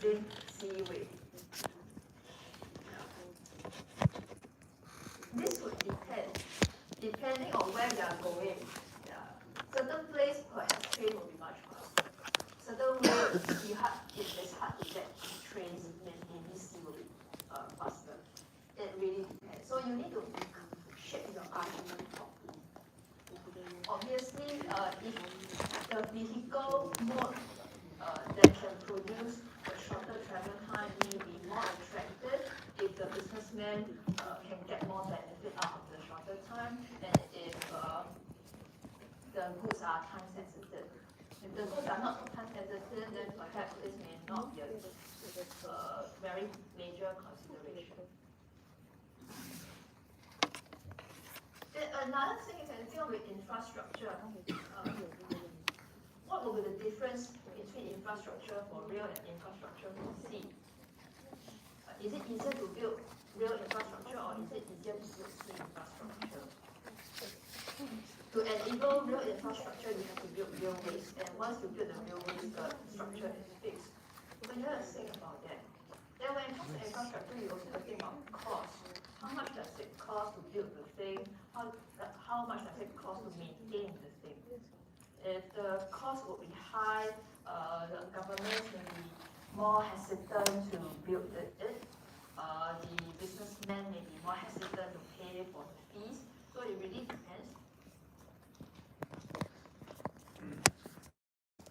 using seaway. This would depend, depending on where you are going. Certain place perhaps train will be much faster. Certain way it's hard to get trains in this sea will be faster. It really depends. So you need to shape your argument properly. Obviously, if the vehicle mode that can produce a shorter travel time may be more attractive if the businessman can get more benefit out of the shorter time, and if the goods are time sensitive. If the goods are not so time sensitive, then perhaps this may not be a very major consideration. Another thing is that deal with infrastructure. What will be the difference between infrastructure for rail and infrastructure for sea? Is it easier to build rail infrastructure, or is it easier to build sea infrastructure? To enable rail infrastructure, you have to build railways, and once you build the railways, the structure is fixed. So you have to think about that. Then when it comes to infrastructure, you also have to think about cost. How much does it cost to build the thing? How much does it cost to maintain the thing? If the cost will be high, the government may be more hesitant to build it. The businessmen may be more hesitant to pay for the fees. So it really depends.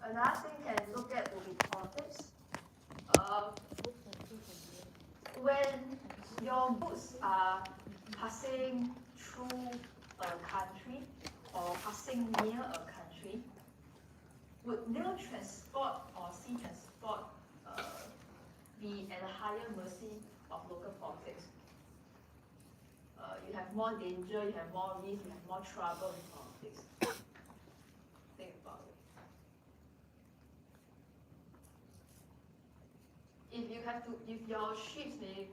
Another thing you can look at will be politics. When your goods are passing through a country or passing near a country, would rail transport or sea transport be at a higher mercy of local politics? You have more danger, you have more risk, you have more trouble in politics. Think about it. If your ships may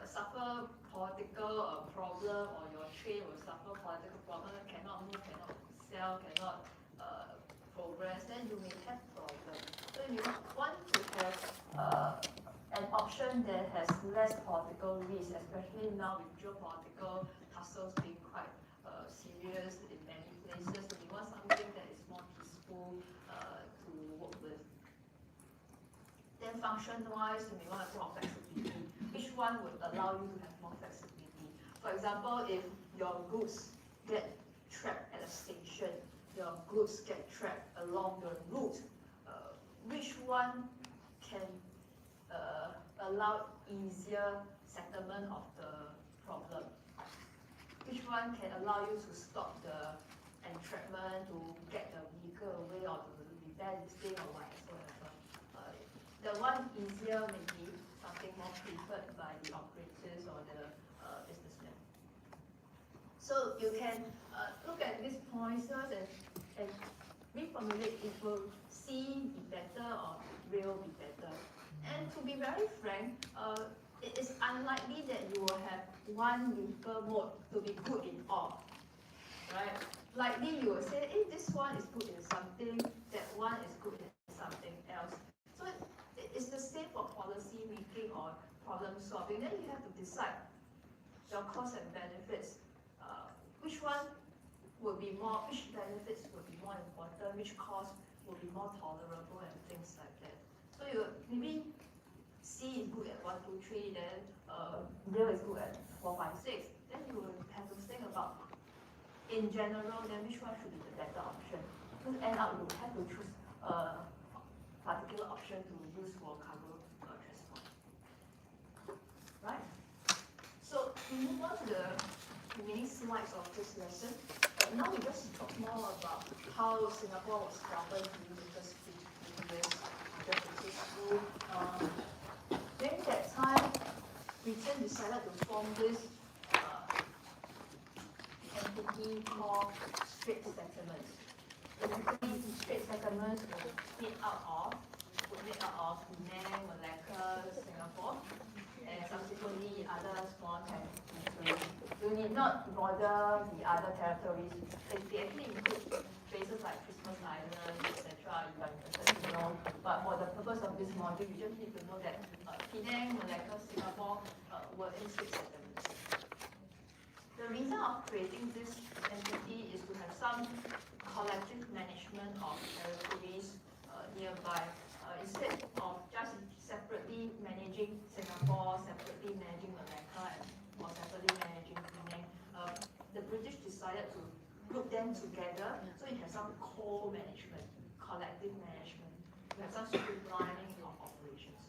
suffer political problem, or your train will suffer political problem, cannot move, cannot sell, cannot progress, then you may have problems. So you want to have an option that has less political risk, especially now with geopolitical tussles being quite serious in many places. So you want something that is more peaceful to work with. Then function-wise, you may want to have more flexibility. Which one would allow you to have more flexibility? For example, if your goods get trapped at a station, your goods get trapped along the route, which one can allow easier settlement of the problem? Which one can allow you to stop the entrapment, to get the vehicle away, or to repair this thing, or whatever? The one easier may be something more preferred by the operators or the businessmen. So you can look at these points and reformulate if will sea be better or rail be better. And to be very frank, it is unlikely that you will have one vehicle mode to be good in all. Right? Likely you will say, hey, this one is good in something, that one is good in something else. So it's the same for policy making or problem solving. Then you have to decide your costs and benefits. Which one would be more, which benefits would be more important, which cost would be more tolerable, and things like that. So you maybe C is good at 1, 2, 3, then rail is good at 4, 5, 6. Then you will have to think about, in general, then which one should be the better option. Because end up you have to choose a particular option to use for cargo transport. Right? So we move on to the remaining slides of this lesson. Now we just talk more about how Singapore was governed during the first 50 years after British rule. During that time, Britain decided to form this entity called Straits Settlements. Basically, Straits Settlements were made out of Penang, Malacca, Singapore, and subsequently other small territories. You need not border the other territories. They actually include places like Christmas Island, etc. If you're interested to know. But for the purpose of this module, you just need to know that Penang, Malacca, Singapore were in Straits Settlements. The reason of creating this entity is to have some collective management of territories nearby. Instead of just separately managing Singapore, separately managing Malacca, or separately managing Penang, the British decided to group them together so you have some co-management, collective management, you have some streamlining of operations.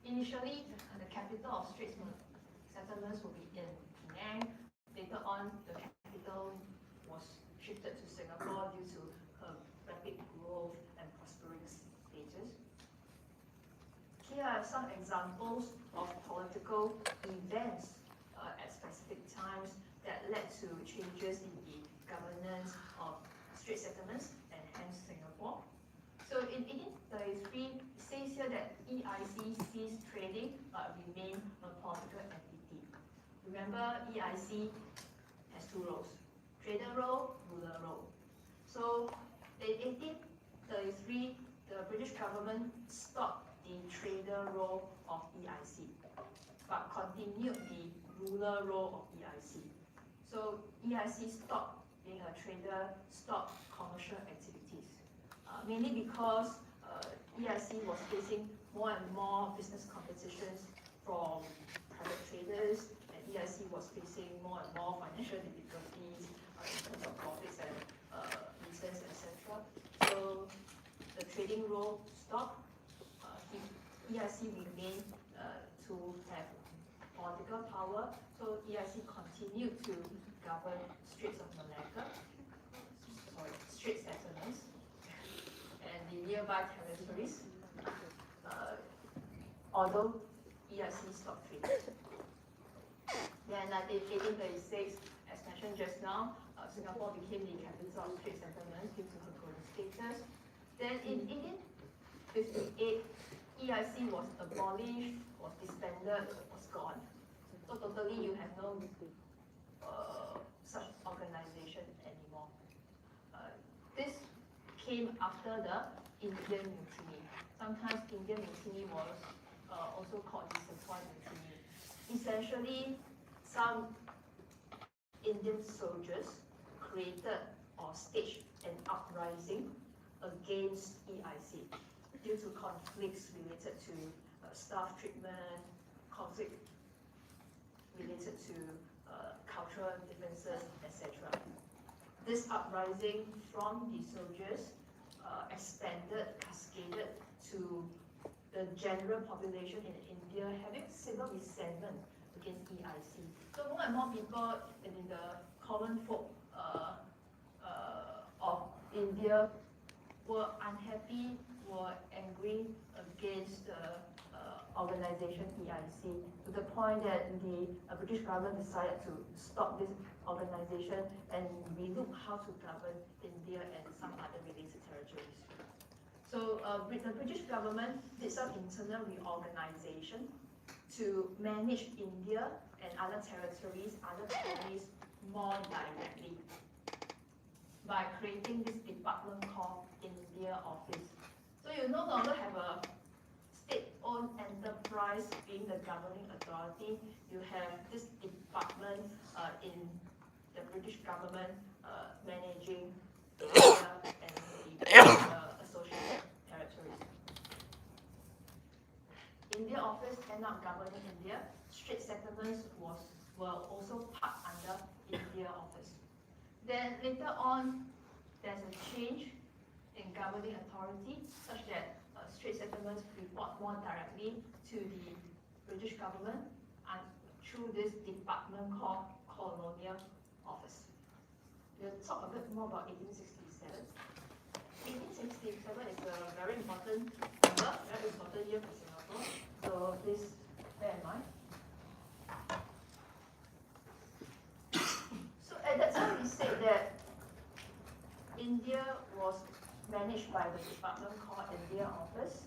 Initially, the capital of Straits Settlements will be in Penang. Later on, the capital was shifted to Singapore due to rapid growth and prospering status. Here are some examples of political events at specific times that led to changes in the governance of Straits Settlements and hence Singapore. So in 1833, it says here that EIC ceased trading but remained a political entity. Remember, EIC has two roles, trader role, ruler role. So in 1833, the British government stopped the trader role of EIC, but continued the ruler role of EIC. So EIC stopped being a trader, stopped commercial activities, mainly because EIC was facing more and more business competitions from private traders, and EIC was facing more and more financial difficulties in terms of profits and returns, etc. So the trading role stopped. EIC remained to have political power, so EIC continued to govern Straits of Malacca, Straits Settlements, and the nearby territories, although EIC stopped trading. Then in 1836, as mentioned just now, Singapore became the capital of Straits Settlements due to her growing status. Then in 1858, EIC was abolished, was disbanded, was gone. So totally you have no such organization anymore. This came after the Indian Mutiny. Sometimes Indian Mutiny was also called the Sepoy Mutiny. Essentially, some Indian soldiers created or staged an uprising against EIC due to conflicts related to staff treatment, conflict related to cultural differences, etc. This uprising from the soldiers expanded, cascaded to the general population in India having civil resentment against EIC. So more and more people in the common folk of India were unhappy, were angry against the organization EIC, to the point that the British government decided to stop this organization and relook how to govern India and some other related territories. So the British government did some internal reorganization to manage India and other territories, other colonies more directly by creating this department called India Office. So you no longer have a state-owned enterprise being the governing authority. You have this department in the British government managing India and the associated territories. India Office ended up governing India. Straits Settlements were also part under India Office. Then later on, there's a change in governing authority such that Straits Settlements report more directly to the British government and through this department called Colonial Office. We'll talk a bit more about 1867. 1867 is a very important number, very important year for Singapore, so please bear in mind. So at that time we said that India was managed by the department called India Office,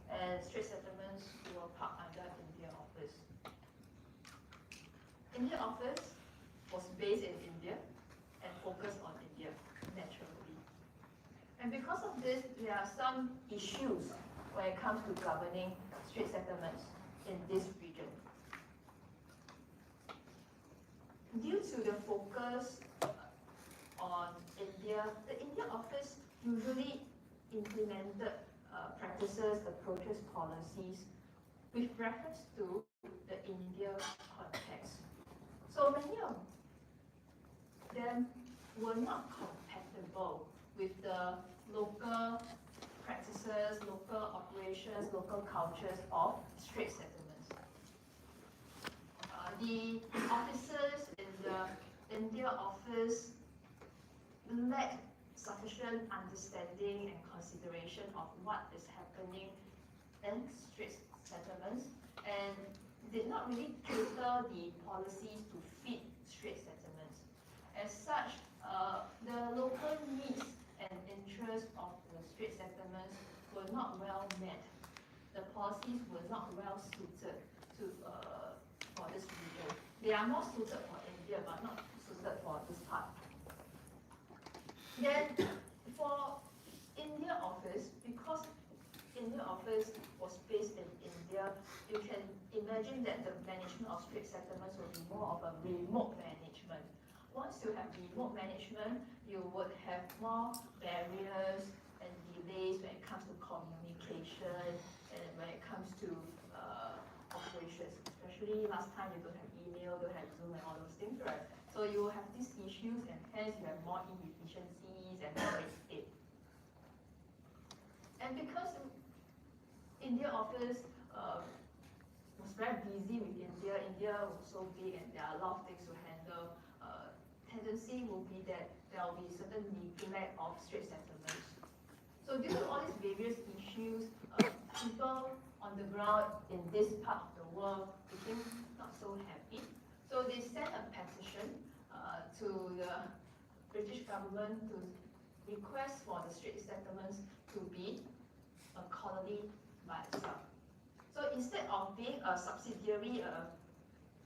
and Straits Settlements were part under India Office. India office was based in India and focused on India, naturally. And because of this, there are some issues when it comes to governing strait settlements in this region. Due to the focus on India, the India office usually implemented practices, approaches, policies with reference to the India context. So many of them were not compatible with the local practices, local operations, local cultures of strait settlements. The officers in the India office lacked sufficient understanding and consideration of what is happening in strait settlements and did not really cater the policies to fit strait settlements. As such, the local needs and interests of the strait settlements were not well met. The policies were not well suited to for this region. They are more suited for India, but not suited for this part. Then, for India office, because India office was based in India, you can imagine that the management of strait settlements will be more of a remote management. Once you have remote management, you would have more barriers and delays when it comes to communication and when it comes to operations. Especially last time you don't have email, don't have Zoom and all those things, right? So you will have these issues and hence you have more inefficiencies and more red tape. And because India office was very busy with India, India was so big and there are a lot of things to handle, tendency will be that there will be certain neglect of strait settlements. So due to all these various issues, people on the ground in this part of the world became not so happy. So they sent a petition to the British government to request for the strait settlements to be a colony by itself. So instead of being a subsidiary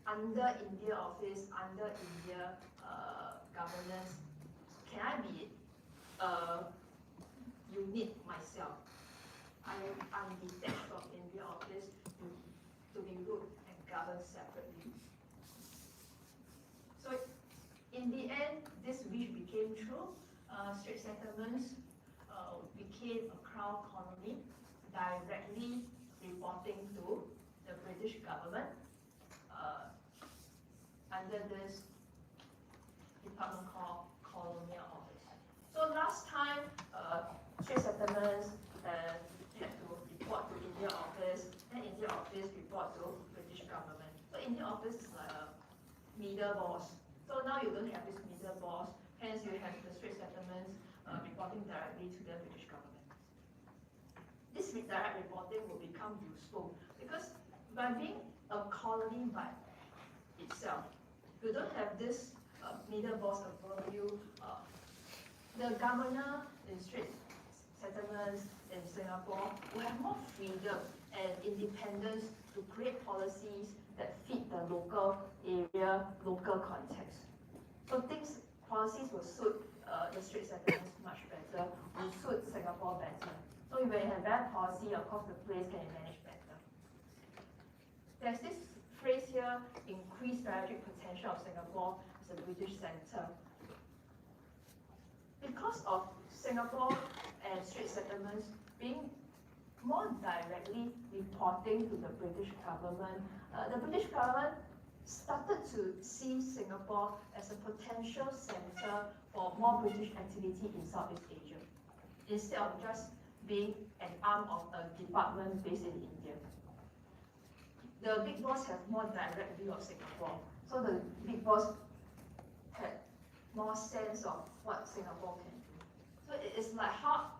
under India office, under India governance, can I be a unit myself? I'm detached from India office to be ruled and governed separately. So in the end, this wish became true. Strait settlements became a crown colony, directly reporting to the British government under this department called Colonial Office. So last time, strait settlements had to report to India office, and India office report to British government. So India office is like a middle boss. So now you don't have this middle boss, hence you have the strait settlements reporting directly to the British government. This direct reporting will become useful because by being a colony by itself, you don't have this middle boss above you. The governor in strait settlements in Singapore will have more freedom and independence to create policies that fit the local area, local context. So policies will suit the strait settlements much better, will suit Singapore better. So when you have bad policy, of course the place can be managed better. There's this phrase here, increased strategic potential of Singapore as a British centre. Because of Singapore and strait settlements being more directly reporting to the British government, the British government started to see Singapore as a potential centre for more British activity in Southeast Asia, instead of just being an arm of a department based in India. The big boss have more direct view of Singapore, so the big boss had more sense of what Singapore can do. So it is like how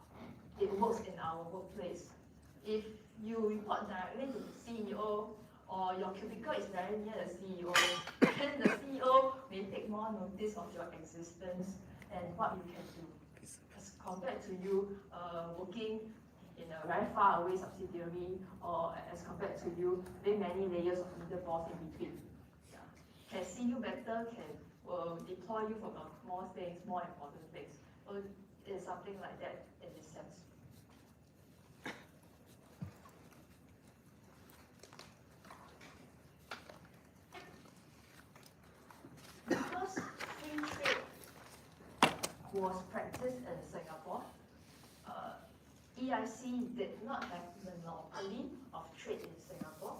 it works in our workplace. If you report directly to the CEO, or your cubicle is very near the CEO, then the CEO may take more notice of your existence and what you can do, as compared to you working in a very far away subsidiary, or as compared to you having many layers of middle boss in between. Yeah. can see you better, will deploy you for more things, more important things. So it's something like that in this sense. Because free trade was practiced in Singapore, EIC did not have monopoly of trade in Singapore.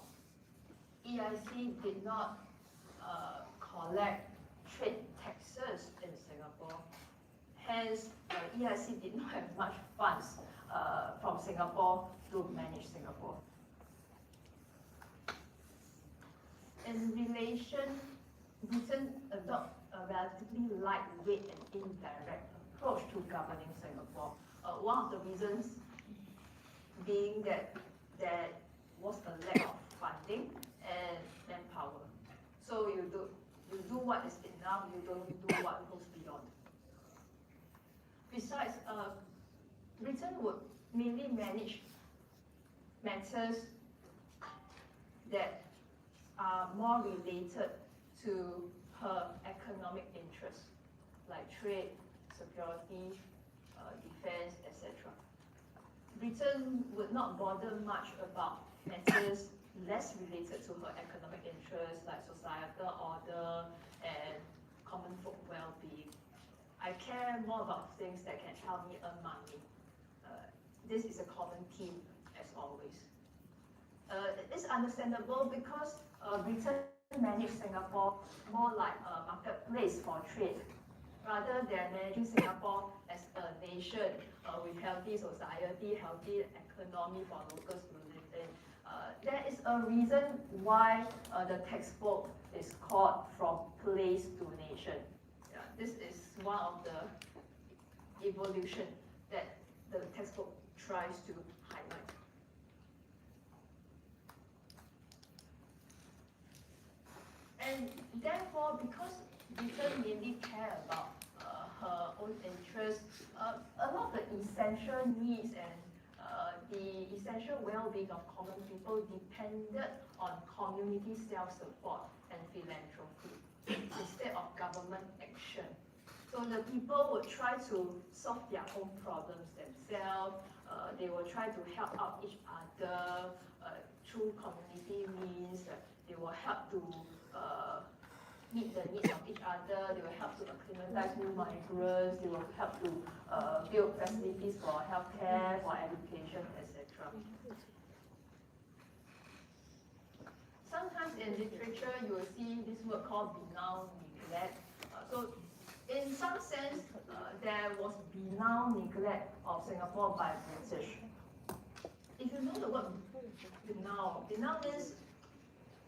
EIC did not collect trade taxes in Singapore. Hence, EIC did not have much funds from Singapore to manage Singapore. In relation, Britain adopted a relatively lightweight and indirect approach to governing Singapore. One of the reasons being that there was a lack of funding and manpower. So you do what is enough, you don't do what goes beyond. Besides, Britain would mainly manage matters that are more related to her economic interests, like trade, security, defense, etc. Britain would not bother much about matters less related to her economic interests, like societal order and common folk well-being. I care more about things that can help me earn money. This is a common theme, as always. It's understandable because Britain managed Singapore more like a marketplace for trade, rather than managing Singapore as a nation with healthy society, healthy economy for locals to live in. There is a reason why the textbook is called From Place to Nation. Yeah, this is one of the evolution that the textbook tries to highlight. And therefore, because Britain mainly care about her own interests, a lot of the essential needs and the essential well-being of common people depended on community self-support and philanthropy instead of government action. So the people would try to solve their own problems themselves. They will try to help out each other through community means. They will help to meet the needs of each other. They will help to acclimatize new migrants. They will help to build facilities for healthcare, for education, etc. Sometimes in literature, you will see this word called banal neglect. So in some sense, there was banal neglect of Singapore by British. If you know the word banal means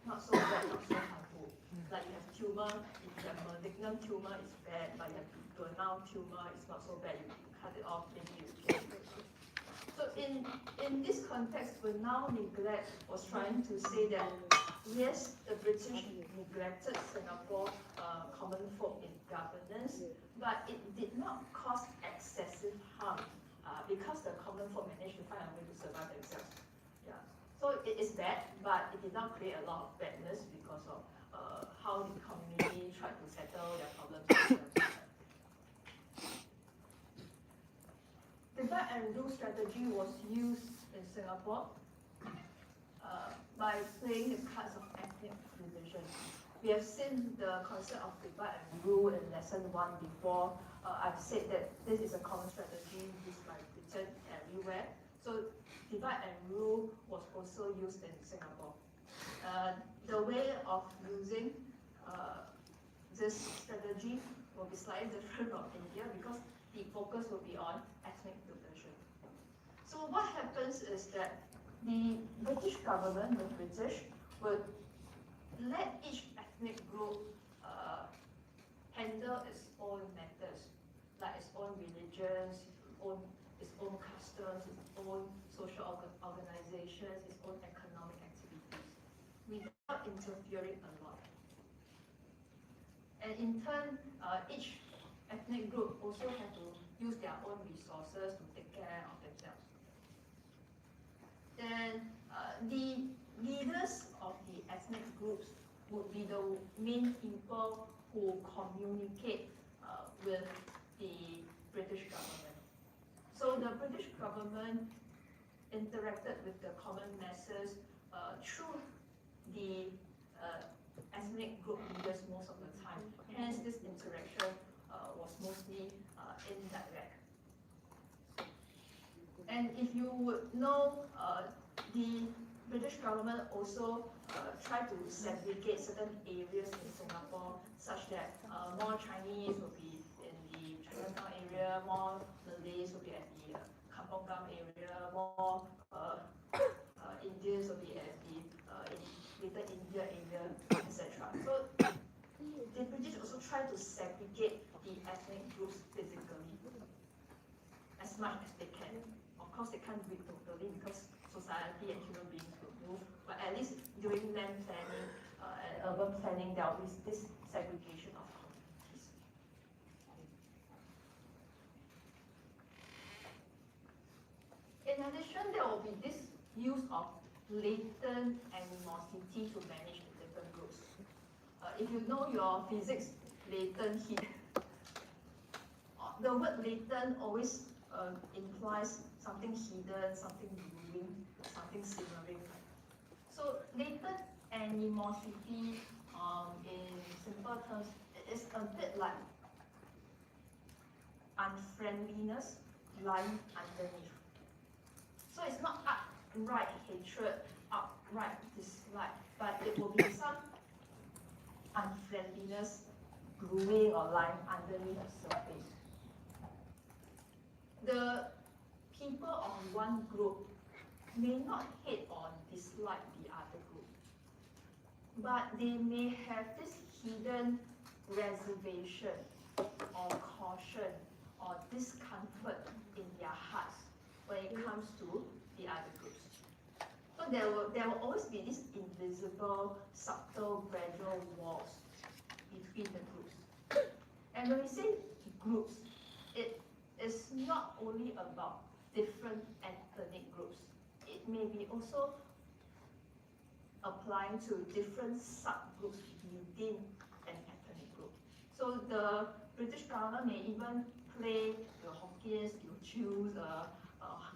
not so bad, not so harmful. Like you have tumor, if you have malignant tumor, it's bad, but you have banal tumor, it's not so bad, you cut it off, maybe you kill it. So in this context, banal neglect was trying to say that, yes, the British neglected Singapore common folk in governance, but it did not cause excessive harm because the common folk managed to find a way to survive themselves. Yeah. So it is bad, but it did not create a lot of badness because of how the community tried to settle their problems themselves. Divide and rule strategy was used in Singapore by playing the cards of ethnic division. We have seen the concept of divide and rule in lesson 1 before. I've said that this is a common strategy used by Britain everywhere. So divide and rule was also used in Singapore. The way of using this strategy will be slightly different from India because the focus will be on ethnic division. So what happens is that the British government, the British, would let each ethnic group handle its own matters, like its own religions, its own customs, its own social organizations, its own economic activities, without interfering a lot. And in turn, each ethnic group also have to use their own resources to take care of themselves. Then the leaders of the ethnic groups would be the main people who communicate with the British government. So the British government interacted with the common masses through the ethnic group leaders most of the time. Hence, this interaction was mostly indirect. And if you would know, the British government also tried to segregate certain areas in Singapore such that more Chinese will be in the Chinatown area, more Malays will be at the Kampong Glam area, more Indians will be at the Little India area, etc. So the British also try to segregate the ethnic groups physically as much as they can. Of course, they can't do it totally because society and human beings will move, but at least during land planning and urban planning, there will be this segregation of communities. In addition, there will be this use of latent animosity to manage the different groups. If you know your physics, latent heat, the word latent always implies something hidden, something brewing, something simmering. So latent animosity, in simple terms, is a bit like unfriendliness lying underneath. So it's not outright hatred, outright dislike, but it will be some unfriendliness brewing or lying underneath the surface. The people of one group may not hate or dislike the other group, but they may have this hidden reservation or caution or discomfort in their hearts when it comes to the other groups. So there will always be these invisible, subtle, gradual walls between the groups. And when we say groups, it is not only about different ethnic groups. It may be also applying to different subgroups within an ethnic group. So the British government may even play the Hokkiens, Teochews,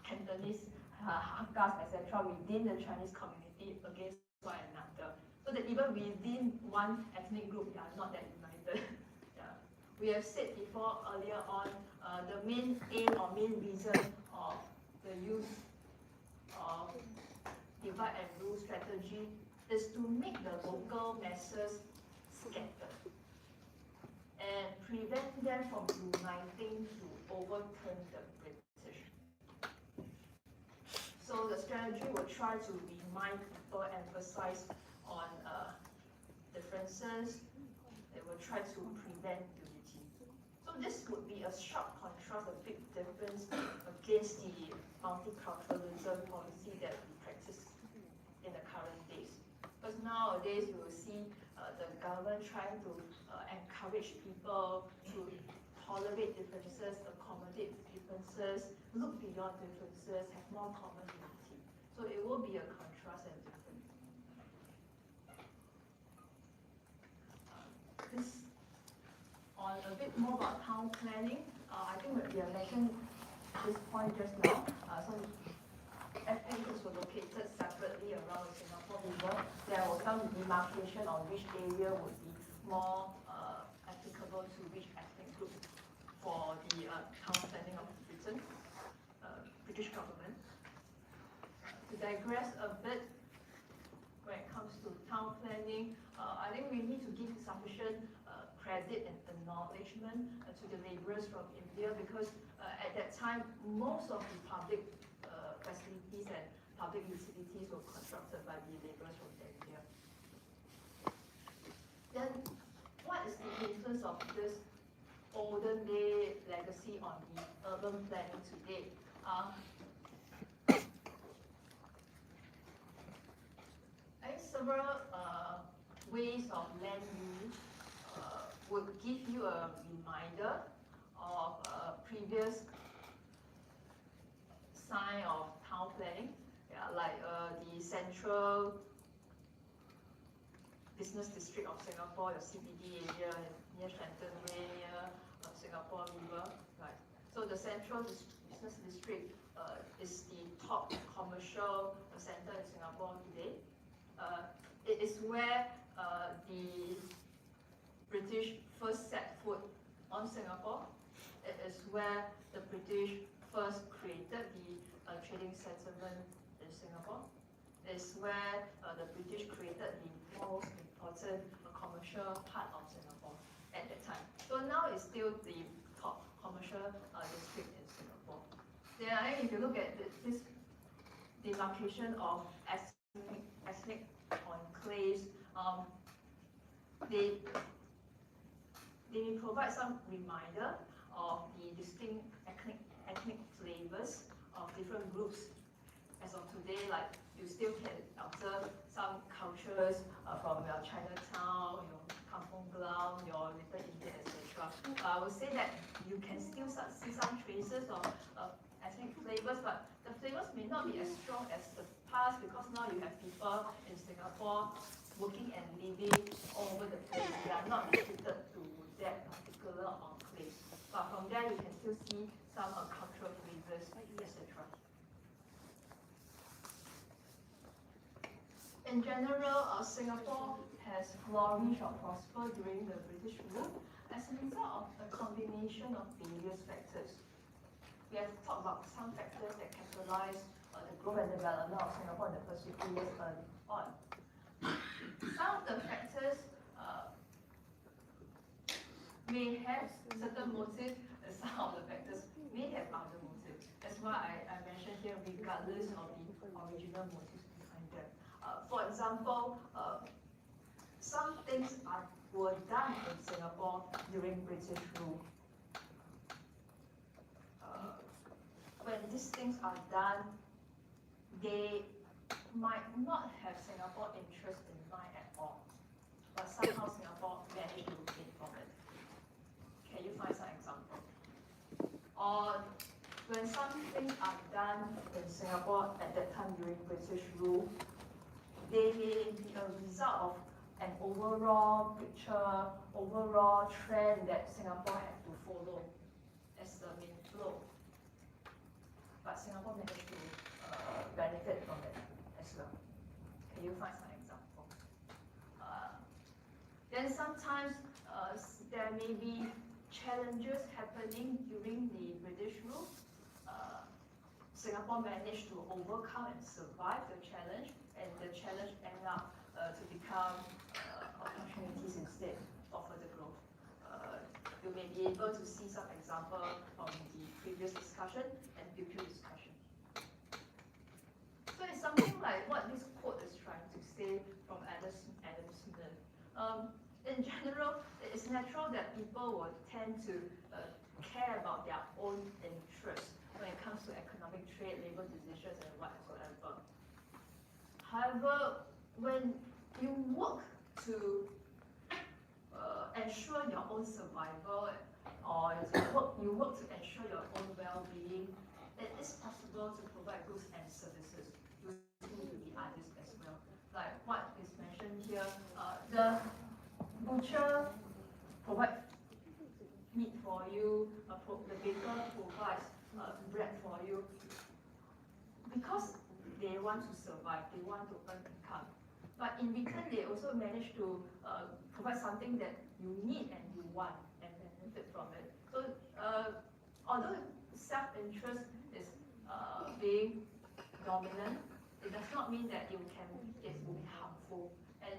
Cantonese, Hakkas, etc. within the Chinese community against one another. So that even within one ethnic group, they are not that united. Yeah. We have said before earlier on, the main aim or main reason of the use of divide and rule strategy is to make the local masses scattered and prevent them from uniting to overturn the British. So the strategy will try to remind people, emphasize on differences. They will try to prevent unity. So this would be a sharp contrast, a big difference against the multiculturalism policy that we practice in the current days. Because nowadays you will see the government trying to encourage people to tolerate differences, accommodate differences, look beyond differences, have more common unity. So it will be a contrast and difference. This on a bit more about town planning. I think we have mentioned this point just now. So ethnic groups were located separately around the Singapore River. There was some demarcation on which area would be more applicable to which ethnic group for the town planning of Britain, British government. To digress a bit, when it comes to town planning, I think we need to give sufficient credit and acknowledgement to the laborers from India because at that time, most of the public facilities and public utilities were constructed by the laborers from India. Then, what is the influence of this olden day legacy on the urban planning today? I think several ways of land use would give you a reminder of previous sign of town planning, yeah, like the central business district of Singapore, your CBD area, near Shenton Way, near Singapore River, right? So the central business district is the top commercial center in Singapore today. It is where the British first set foot on Singapore. It is where the British first created the trading settlement in Singapore. It is where the British created the most important commercial part of Singapore at that time. So now it's still the top commercial district in Singapore. Then if you look at this demarcation of ethnic enclaves, they provide some reminder of the distinct ethnic flavors of different groups. As of today, like you still can observe some cultures from your Chinatown, your Kampong Glam, your Little India, etc. I would say that you can still see some traces of ethnic flavors, but the flavors may not be as strong as the past because now you have people in Singapore working and living all over the place. They are not restricted to that particular enclave. But from there, you can still see some cultural flavors, etc. In general, Singapore has flourished or prospered during the British rule as a result of a combination of various factors. We have talked about some factors that catalyze the growth and development of Singapore in the first 50 years early on. Some of the factors may have certain motives, and some of the factors may have other motives. That's why I mentioned here, regardless of the original motives behind them. For example, some things were done in Singapore during British rule. When these things are done, they might not have Singapore interest in mind at all, but somehow Singapore managed to gain from it. Can you find some example? Or when some things are done in Singapore at that time during British rule, they may be a result of an overall picture, overall trend that Singapore had to follow as the main flow. But Singapore managed to benefit from it as well. Can you find some example? Then sometimes there may be challenges happening during the British rule. Singapore managed to overcome and survive the challenge, and the challenge ended up to become opportunities instead of further growth. You may be able to see some example from the previous discussion and future discussion. So it's something like what this quote is trying to say from Adam Smith. In general, it is natural that people will tend to care about their own interests when it comes to economic trade, labor decisions, and whatsoever. However, when you work to ensure your own survival, or you work to ensure your own well-being, it is possible to provide goods and services useful to the others as well. Like what is mentioned here, the butcher provides meat for you, the baker provides bread for you, because they want to survive, they want to earn income. But in return, they also manage to provide something that you need and you want and benefit from it. So although self-interest is being dominant, it does not mean that it will be harmful. And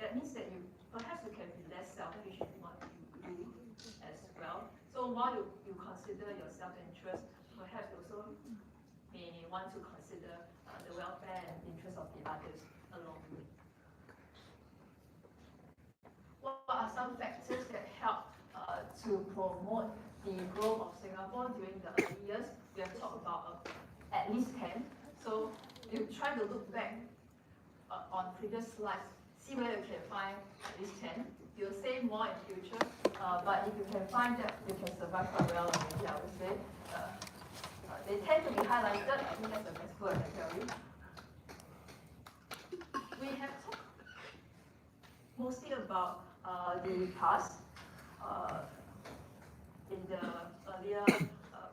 that means that perhaps you can be less selfish in what you do as well. So while you consider your self-interest, perhaps also may want to consider the welfare and interest of the others along the way. What are some factors that help to promote the growth of Singapore during the early years? We have talked about at least 10. So you try to look back on previous slides, see where you can find at least 10. You'll say more in future, but if you can find that, you can survive quite well, maybe I would say. They tend to be highlighted. I think that's the best word I can tell you. We have talked about the past in the earlier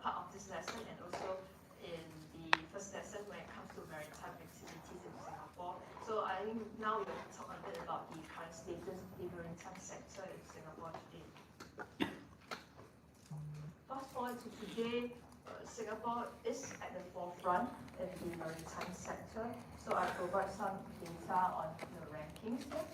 part of this lesson, and also in the first lesson when it comes to maritime activities in Singapore. So I think now we will talk a bit about the current status of the maritime sector in Singapore today. Fast forward to today, Singapore is at the forefront in the maritime sector. So I provide some data on the rankings here.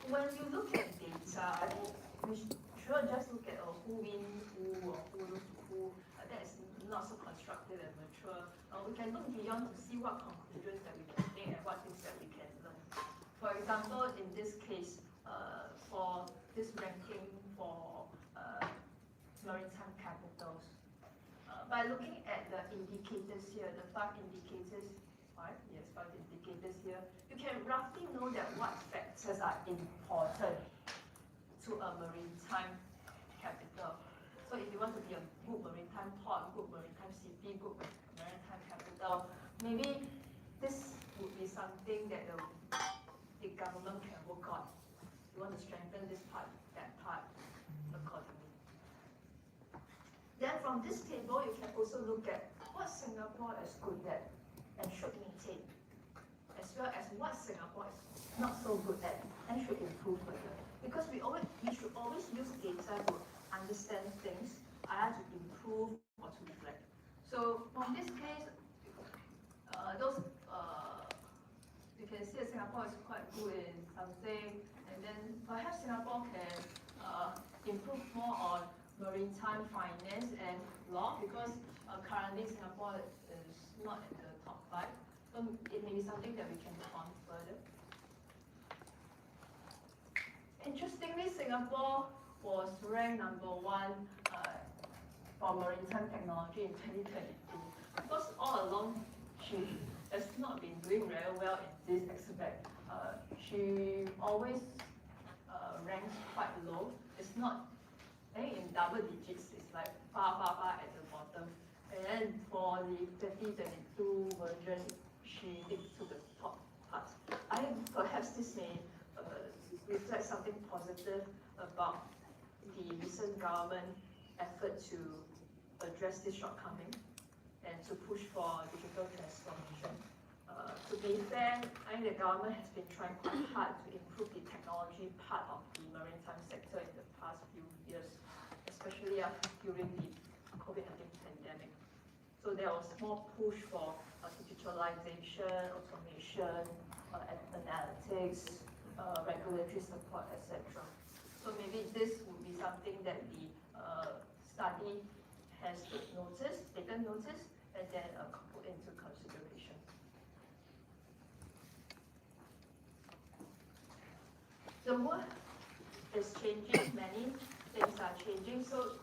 When you look at data, I think we should just look at who wins who or who loses who. That is not so constructive and mature. We can look beyond to see what conclusions that we can make and what things that we can learn. For example, in this case, for this ranking for maritime capitals, by looking at the indicators here, the five indicators here, you can roughly know that what factors are important to a maritime capital. So if you want to be a good maritime port, good maritime city, good maritime capital, maybe this would be something that the government can work on. You want to strengthen this part, that part accordingly. Then from this table, you can also look at what Singapore is good at and should maintain, as well as what Singapore is not so good at and should improve further. Because we should always use data to understand things, either to improve or to reflect. So from this case, you can see that Singapore is quite good in something, and then perhaps Singapore can improve more on maritime finance and law, because currently Singapore is not in the top 5. So it may be something that we can work on further. Interestingly, Singapore was ranked #1 for maritime technology in 2022. Because all along, she has not been doing very well in this aspect. She always ranks quite low. It's not, I think in double digits, it's like far at the bottom. And then for the 2022 version, she did to the top part. I think perhaps this may reflect something positive about the recent government effort to address this shortcoming and to push for digital transformation. To be fair, I think the government has been trying quite hard to improve the technology part of the maritime sector in the past few years, especially during the COVID-19 pandemic. So there was more push for digitalization, automation, analytics, regulatory support, etc. So maybe this would be something that the study has taken notice, and then put into consideration. The world is changing, many things are changing, so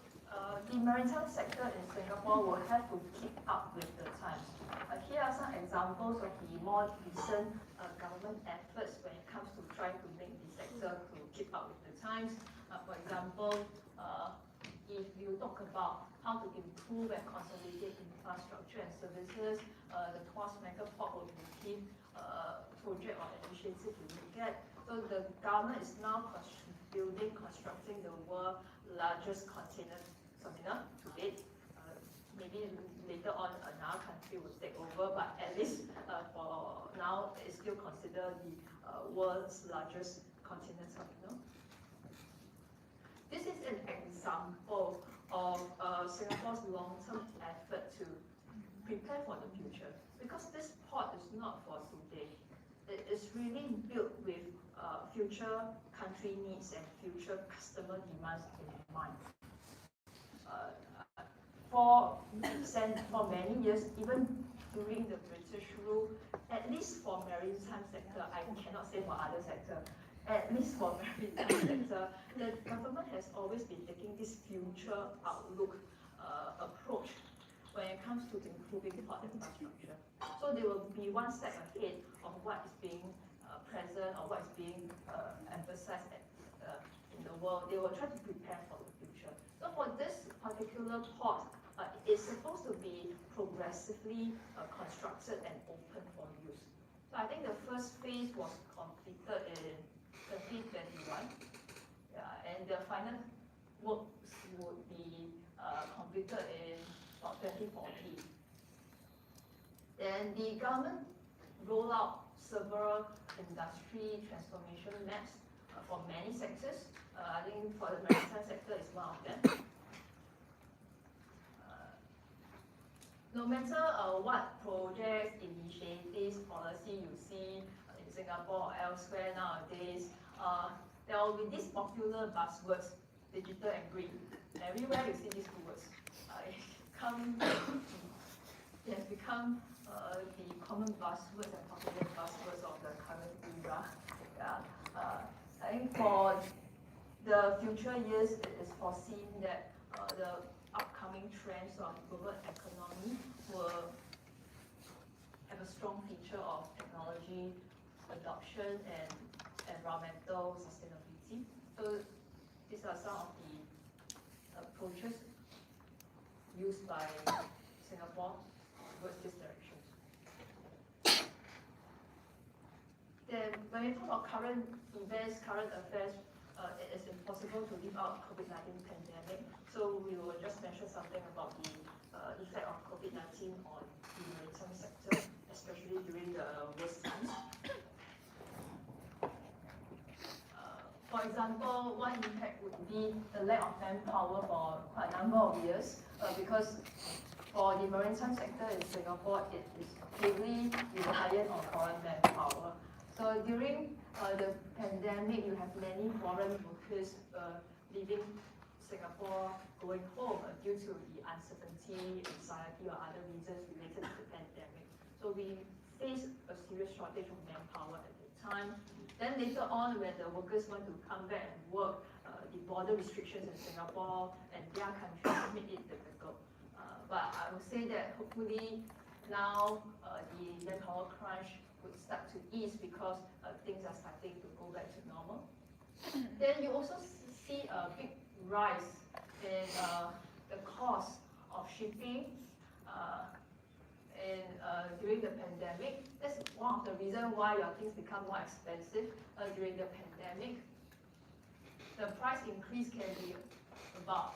the maritime sector in Singapore will have to keep up with the times. Here are some examples of the more recent government efforts when it comes to trying to make the sector to keep up with the times. For example, if you talk about how to improve and consolidate infrastructure and services, the Tuas Megaport will be the key project or initiative to look at. So the government is now constructing the world's largest container terminal to date. Maybe later on another country will take over, but at least for now, it's still considered the world's largest container terminal. This is an example of Singapore's long-term effort to prepare for the future, because this port is not for today. It is really built with future country needs and future customer demands in mind. For many years, even during the British rule, at least for maritime sector, I cannot say for other sector, at least for maritime sector, the government has always been taking this future outlook approach when it comes to improving port infrastructure. So they will be one step ahead of what is being present or what is being emphasized in the world. They will try to prepare for the future. So for this particular port, it's supposed to be progressively constructed and open for use. So I think the first phase was completed in 2021. Yeah, and the final works would be completed in about 2040. Then the government rolled out several industry transformation maps for many sectors. I think for the maritime sector is one of them. No matter what projects, initiatives, policy you see in Singapore or elsewhere nowadays, there will be these popular buzzwords, digital and green. Everywhere you see these two words. It has become the common buzzwords and popular buzzwords of the current era. Yeah. I think for the future years, it is foreseen that the upcoming trends of global economy will have a strong feature of technology adoption and environmental sustainability. So these are some of the approaches used by Singapore towards this direction. Then when we talk about current events, current affairs, it is impossible to leave out COVID-19 pandemic. So we will just mention something about the effect of COVID-19 on the maritime sector, especially during the worst times. For example, one impact would be the lack of manpower for quite a number of years, because for the maritime sector in Singapore, it is heavily reliant on foreign manpower. So during the pandemic, you have many foreign workers leaving Singapore, going home due to the uncertainty, anxiety, or other reasons related to the pandemic. So we face a serious shortage of manpower at the time. Then later on, when the workers want to come back and work, the border restrictions in Singapore and their countries make it difficult. But I would say that hopefully now the manpower crunch would start to ease because things are starting to go back to normal. Then you also see a big rise in the cost of shipping during the pandemic. That's one of the reasons why your things become more expensive during the pandemic. The price increase can be about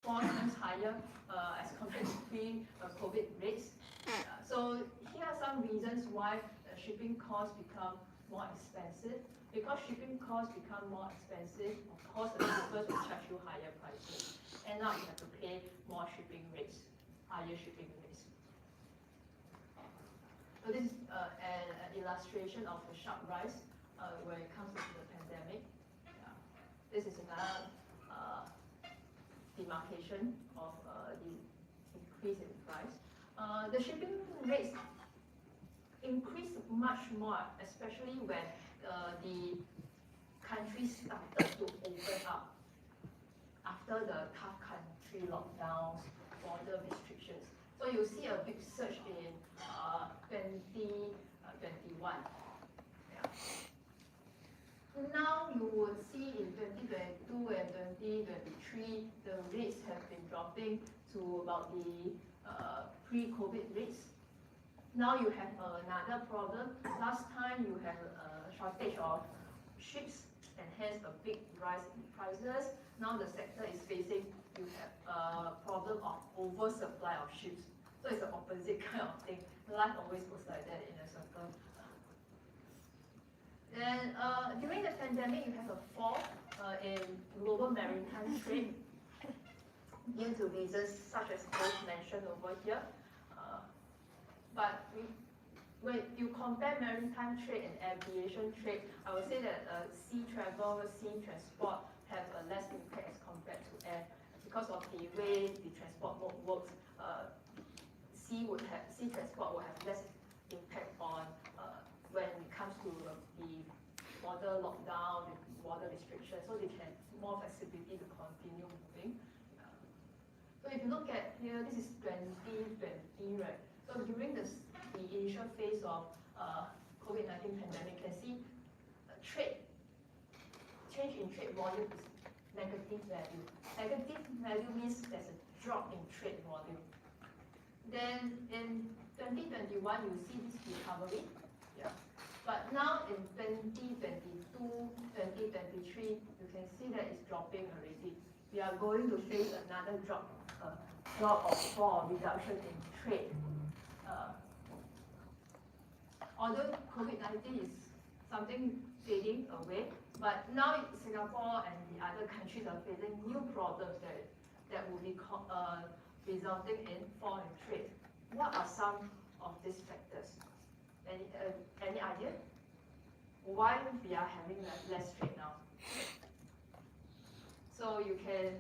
4 times higher as compared to pre-COVID rates. So here are some reasons why shipping costs become more expensive. Because shipping costs become more expensive, of course the shippers will charge you higher prices. And now you have to pay more shipping rates, higher shipping rates. So this is an illustration of the sharp rise when it comes to the pandemic. Yeah. This is another demarcation of the increase in price. The shipping rates increased much more, especially when the countries started to open up after the tough country lockdowns, border restrictions. So you see a big surge in 2021. Yeah. Now you would see in 2022 and 2023, the rates have been dropping to about the pre-COVID rates. Now you have another problem. Last time you had a shortage of ships and hence a big rise in prices. Now the sector is facing, you have a problem of oversupply of ships. So it's the opposite kind of thing. Life always goes like that in a circle. Then during the pandemic, you have a fall in global maritime trade due to reasons such as those mentioned over here. But when you compare maritime trade and aviation trade, I would say that sea travel, sea transport have a less impact as compared to air because of the way the transport mode works. Sea transport will have less impact on when it comes to the border lockdown, the border restrictions, so they can more flexibility to continue moving. So if you look at here, this is 2020, right? So during the initial phase of COVID-19 pandemic, you can see change in trade volume is negative value. Negative value means there's a drop in trade volume. Then in 2021, you see this recovery. Yeah. But now in 2022, 2023, you can see that it's dropping already. We are going to face another drop or reduction in trade. Although COVID-19 is something fading away, but now Singapore and the other countries are facing new problems that will be resulting in fall in trade. What are some of these factors? Any idea? Why we are having less trade now? So you can,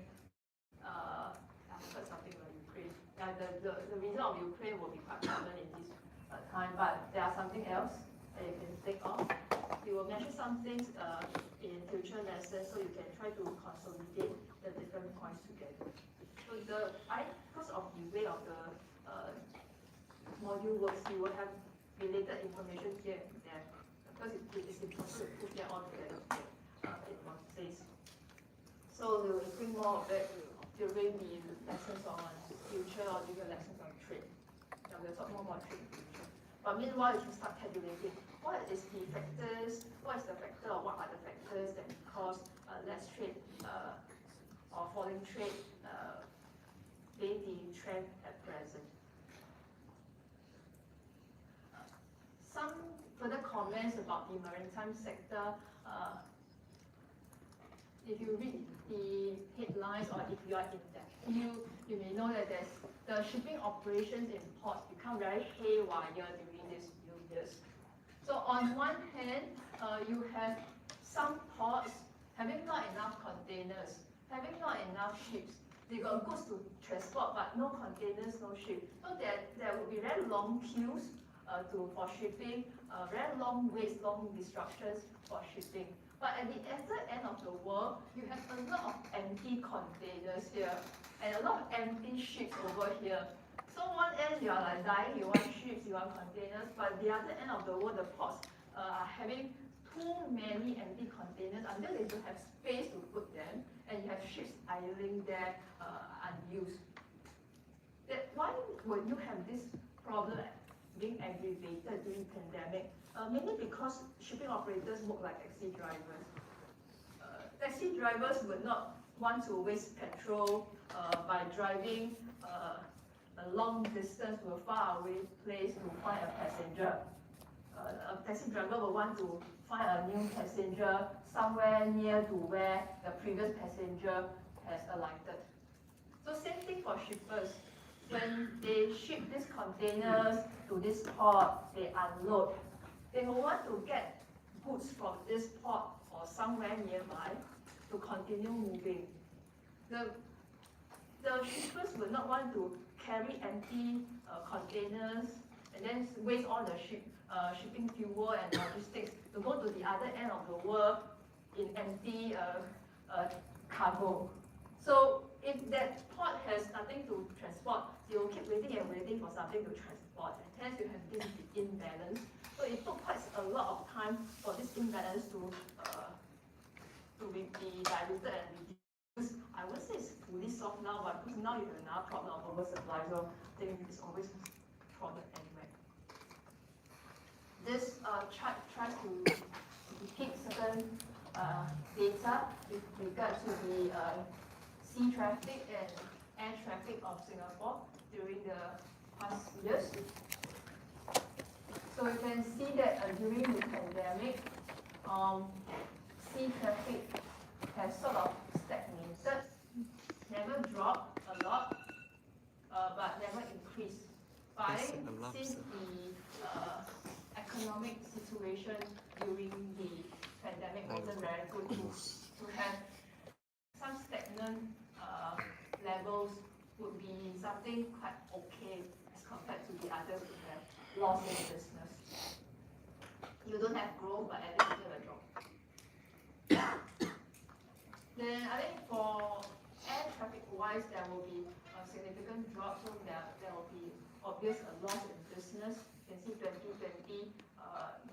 I've heard something about Ukraine. The reason of Ukraine will be quite common in this time, but there are something else that you can think of. We will mention some things in future lessons, so you can try to consolidate the different points together. So because of the way of the module works, you will have related information here and there, because it is impossible to put them all together in one place. So we will bring more of it during the lessons on future or during lessons on trade. Now we'll talk more about trade in future. But meanwhile, you can start tabulating what is the factors, what is the factor or what are the factors that cause less trade or falling trade being the trend at present. Some further comments about the maritime sector. If you read the headlines or if you are in that field, you may know that the shipping operations in ports become very haywire during these few years. So on one hand, you have some ports having not enough containers, having not enough ships. They got goods to transport, but no containers, no ship. So there will be very long queues for shipping, very long waits, long disruptions for shipping. But at the other end of the world, you have a lot of empty containers here and a lot of empty ships over here. So one end you are like dying, you want ships, you want containers, but the other end of the world, the ports are having too many empty containers until they don't have space to put them, and you have ships idling there unused. Why would you have this problem being aggravated during pandemic? Mainly because shipping operators work like taxi drivers. Taxi drivers would not want to waste petrol by driving a long distance to a far away place to find a passenger. A taxi driver will want to find a new passenger somewhere near to where the previous passenger has alighted. So same thing for shippers. When they ship these containers to this port, they unload. They will want to get goods from this port or somewhere nearby to continue moving. The shippers will not want to carry empty containers and then waste all the shipping fuel and logistics to go to the other end of the world in empty cargo. So if that port has nothing to transport, they will keep waiting and waiting for something to transport, and hence you have this imbalance. So it took quite a lot of time for this imbalance to be diluted and reduced. I won't say it's fully solved now, but because now you have another problem of oversupply, so I think it's always a problem anyway. This chart tries to depict certain data with regard to the sea traffic and air traffic of Singapore during the past years. So you can see that during the pandemic, sea traffic has sort of stagnated, never dropped a lot, but never increased. But I think since the economic situation during the pandemic wasn't very good to have some stagnant levels would be something quite okay as compared to the others who have loss in business. You don't have growth, but at least you have a drop. Then I think for air traffic wise, there will be a significant drop, so there will be obvious a loss in business. You can see 2020,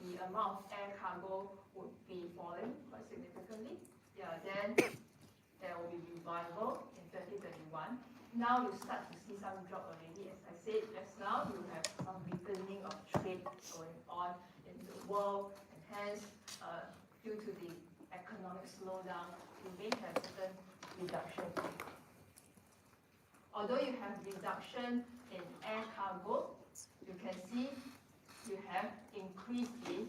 the amount of air cargo would be falling quite significantly. Yeah, then there will be revival in 2021. Now you start to see some drop already. As I said just now, you have some weakening of trade going on into world, and hence, due to the economic slowdown, you may have certain reduction. Although you have reduction in air cargo, you can see you have increased the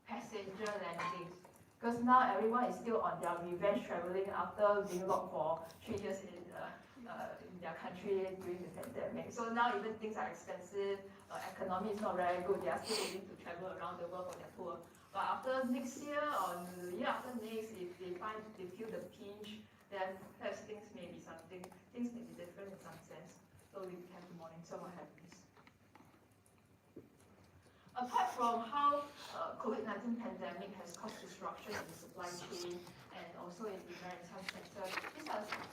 passenger landings. Because now everyone is still on their revenge traveling after being locked for 3 years in their country during the pandemic. So now even things are expensive, economy is not very good, they are still willing to travel around the world for their tour. But after next year or the year after next, if they feel the pinch, then perhaps things may be different in some sense. So we have to monitor what happens. Apart from how COVID-19 pandemic has caused disruption in the supply chain and also in the maritime sector,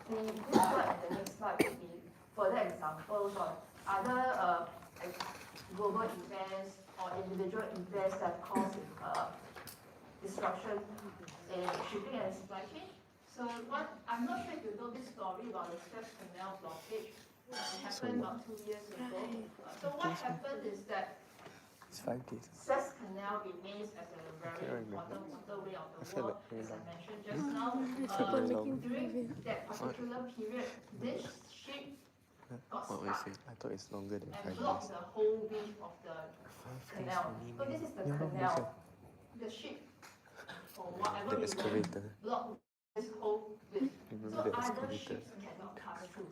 this slide and the next slide will be further examples of other global events or individual events that cause disruption in shipping and supply chain. So I'm not sure if you know this story about the Suez Canal blockage. It happened about 2 years ago. So what happened is that It's 5 days. Suez Canal remains as a very important waterway of the world, as I mentioned just now. During that particular period, this ship got stuck I thought it's longer than 5 and days. blocked the whole width of the canal. So this is the canal. The ship, or whatever The you want, excavator. blocked this whole width. Remember So the other excavator? ships cannot pass through.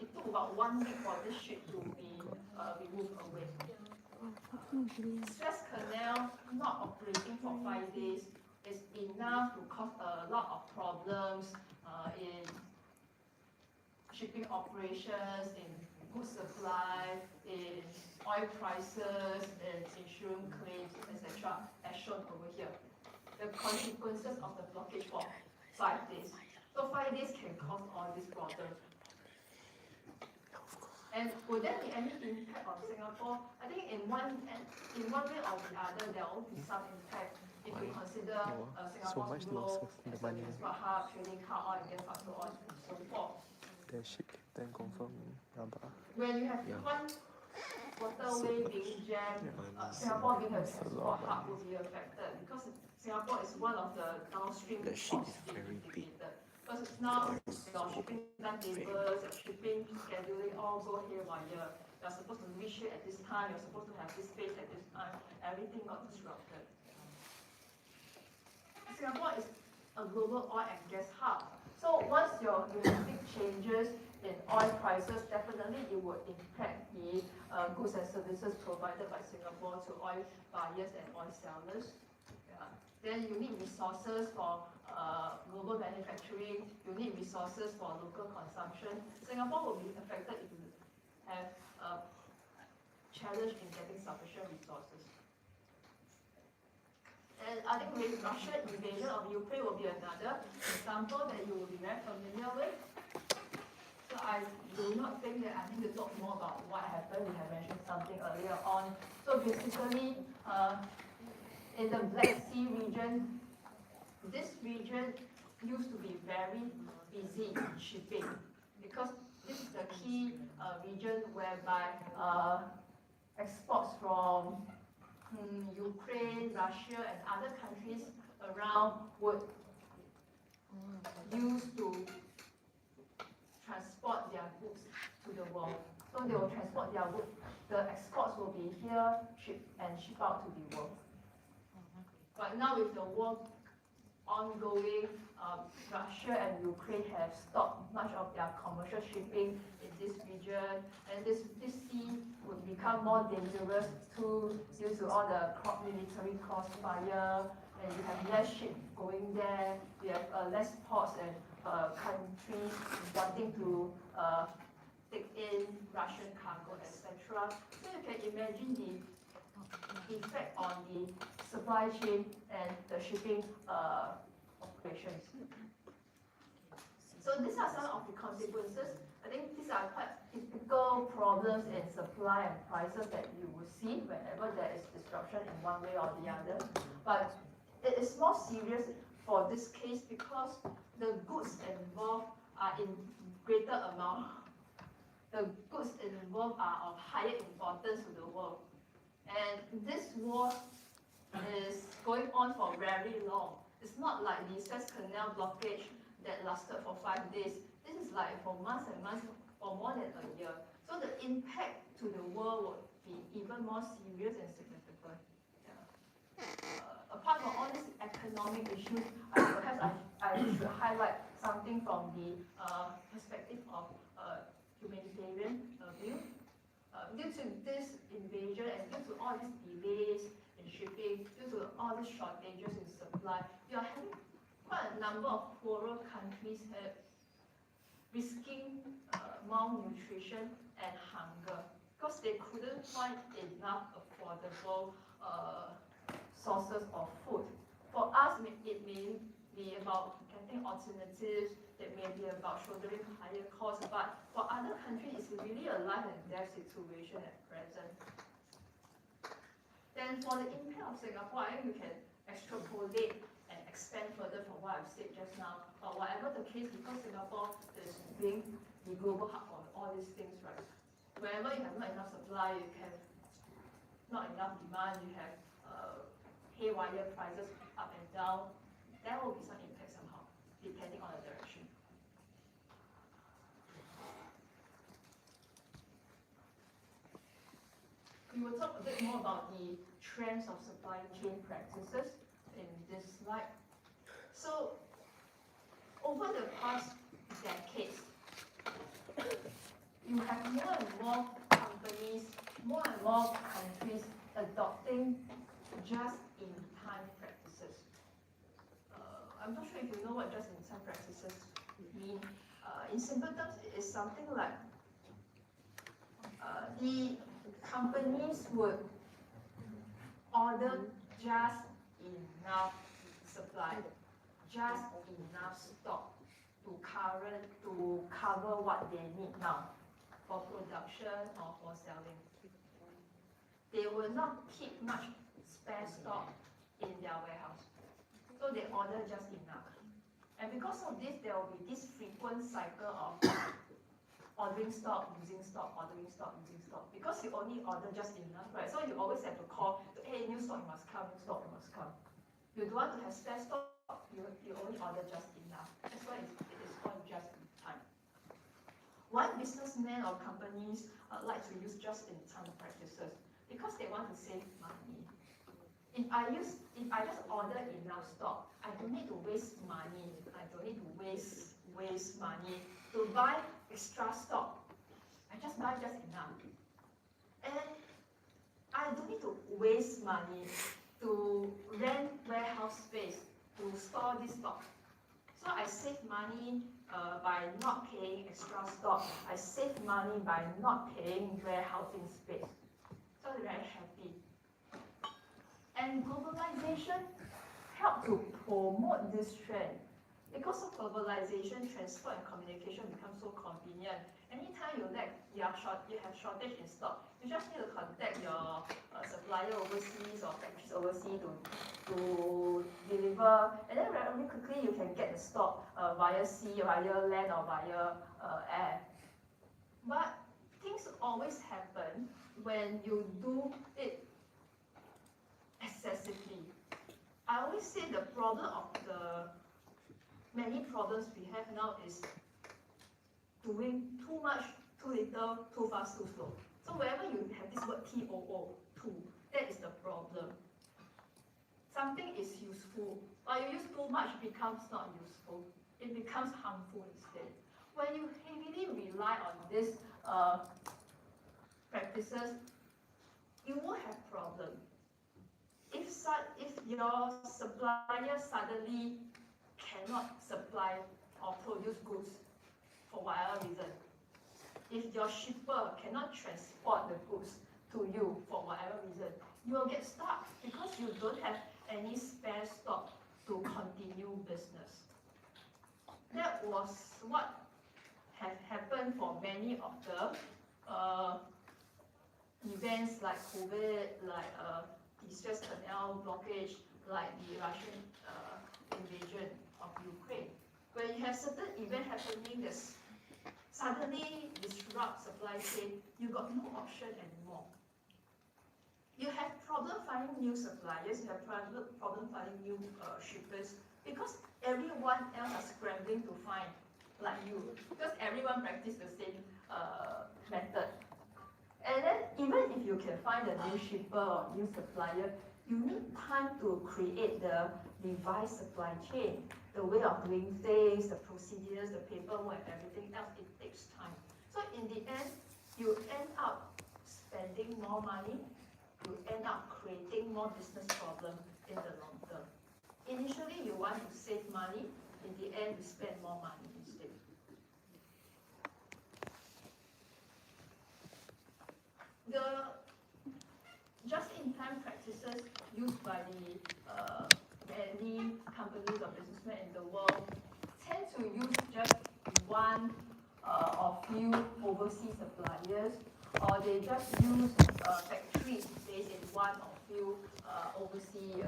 It took about 1 week for this ship to be removed away. Suez Canal not operating for 5 days is enough to cause a lot of problems in shipping operations, in food supply, in oil prices, in insurance claims, etc., as shown over here. The consequences of the blockage for 5 days. So 5 days can cause all these problems. And will there be any impact on Singapore? I think in one way or the other, there will be some impact if we consider Singapore's role as a transport hub, trading hub, oil and gas hub, so on and so forth. The ship captain confirm rabak. When you have one waterway being jammed, Singapore being a transport hub will be affected because Singapore is one of the downstream The ship ports is being very big. implicated. Because now your shipping timetables, your shipping scheduling all go haywire. You're supposed to reach it at this time, you're supposed to have this space at this time, everything got disrupted. Singapore is a global oil and gas hub. So once you have big changes in oil prices, definitely it would impact the goods and services provided by Singapore to oil buyers and oil sellers. Yeah. Then you need resources for global manufacturing, you need resources for local consumption. Singapore will be affected if you have a challenge in getting sufficient resources. And I think with Russian invasion of Ukraine will be another example that you will be very familiar with. So I do not think that I need to talk more about what happened. We have mentioned something earlier on. So basically, in the Black Sea region, this region used to be very busy in shipping because this is the key region whereby exports from Ukraine, Russia, and other countries around would use to transport their goods to the world. So they will transport their goods. The exports will be here, ship out to the world. But now with the war ongoing, Russia and Ukraine have stopped much of their commercial shipping in this region, and this sea would become more dangerous due to all the military crossfire, and you have less ships going there, you have less ports and countries wanting to take in Russian cargo, etc. So you can imagine the effect on the supply chain and the shipping operations. So these are some of the consequences. I think these are quite typical problems in supply and prices that you will see whenever there is disruption in one way or the other. But it is more serious for this case because the goods involved are in greater amount. The goods involved are of higher importance to the world. And this war is going on for very long. It's not like the Suez Canal blockage that lasted for 5 days. This is like for months and months, for more than a year. So the impact to the world would be even more serious and significant. Apart from all these economic issues, perhaps I should highlight something from the perspective of humanitarian view. Due to this invasion and due to all these delays in shipping, due to all these shortages in supply, we are having quite a number of poorer countries risking malnutrition and hunger because they couldn't find enough affordable sources of food. For us, it may be about getting alternatives, it may be about shouldering higher costs, but for other countries, it's really a life and death situation at present. Then for the impact of Singapore, I think we can extrapolate and expand further from what I've said just now. But whatever the case, because Singapore is being the global hub for all these things, right? Wherever you have not enough supply, you have not enough demand, you have haywire prices up and down, there will be some impact somehow, depending on the direction. We will talk a bit more about the trends of supply chain practices in this slide. So, over the past decades, you have more and more companies, more and more countries adopting just-in-time practices. I'm not sure if you know what just-in-time practices mean. In simple terms, it is something like the companies would order just enough supply, just enough stock to cover what they need now for production or for selling. They will not keep much spare stock in their warehouse. So they order just enough. And because of this, there will be this frequent cycle of ordering stock, losing stock, ordering stock, losing stock. Because you only order just enough, right? So you always have to call, hey, new stock, you must come, new stock, you must come. You don't want to have spare stock, you only order just enough. That's why it is called just in time. Why businessmen or companies like to use just-in-time practices? Because they want to save money. If I just order enough stock, I don't need to waste money. I don't need to waste money to buy extra stock. I just buy just enough. And I don't need to waste money to rent warehouse space to store this stock. So I save money by not paying extra stock. I save money by not paying warehousing space. So they're very happy. And globalization helped to promote this trend. Because of globalization, transport and communication become so convenient. Anytime you have shortage in stock, you just need to contact your supplier overseas or factories overseas to deliver, and then very quickly you can get the stock via sea, via land, or via air. But things always happen when you do it excessively. I always say the problem of the many problems we have now is doing too much, too little, too fast, too slow. So wherever you have this word TOO, too, that is the problem. Something is useful, but you use too much, it becomes not useful. It becomes harmful instead. When you heavily rely on these practices, you will have problems. If your supplier suddenly cannot supply or produce goods for whatever reason, if your shipper cannot transport the goods to you for whatever reason, you will get stuck because you don't have any spare stock to continue business. That was what had happened for many of the events like COVID, like the Suez Canal blockage, like the Russian invasion of Ukraine. When you have certain event happening that suddenly disrupt supply chain, you got no option anymore. You have problems problem finding new suppliers, you have problem finding new shippers, because everyone else are scrambling to find like you, because everyone practice the same method. And then even if you can find a new shipper or new supplier, you need time to create the revised supply chain, the way of doing things, the procedures, the paperwork, everything else, it takes time. So in the end, you end up spending more money, you end up creating more business problems in the long term. Initially, you want to save money, in the end, you spend more money instead. The just-in-time practices used by the many companies or businessmen in the world tend to use just one or few overseas suppliers, or they just use factories based in one or few overseas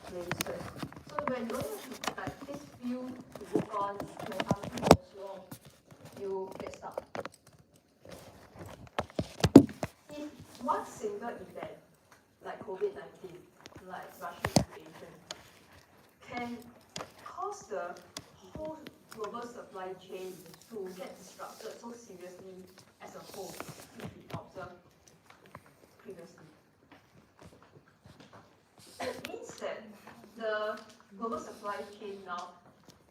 places. So when you have like this few to work on, when something goes wrong, you get stuck. If one single event, like COVID-19, like Russian invasion, can cause the whole global supply chain to get disrupted so seriously as a whole, if we observe previously. It means that the global supply chain now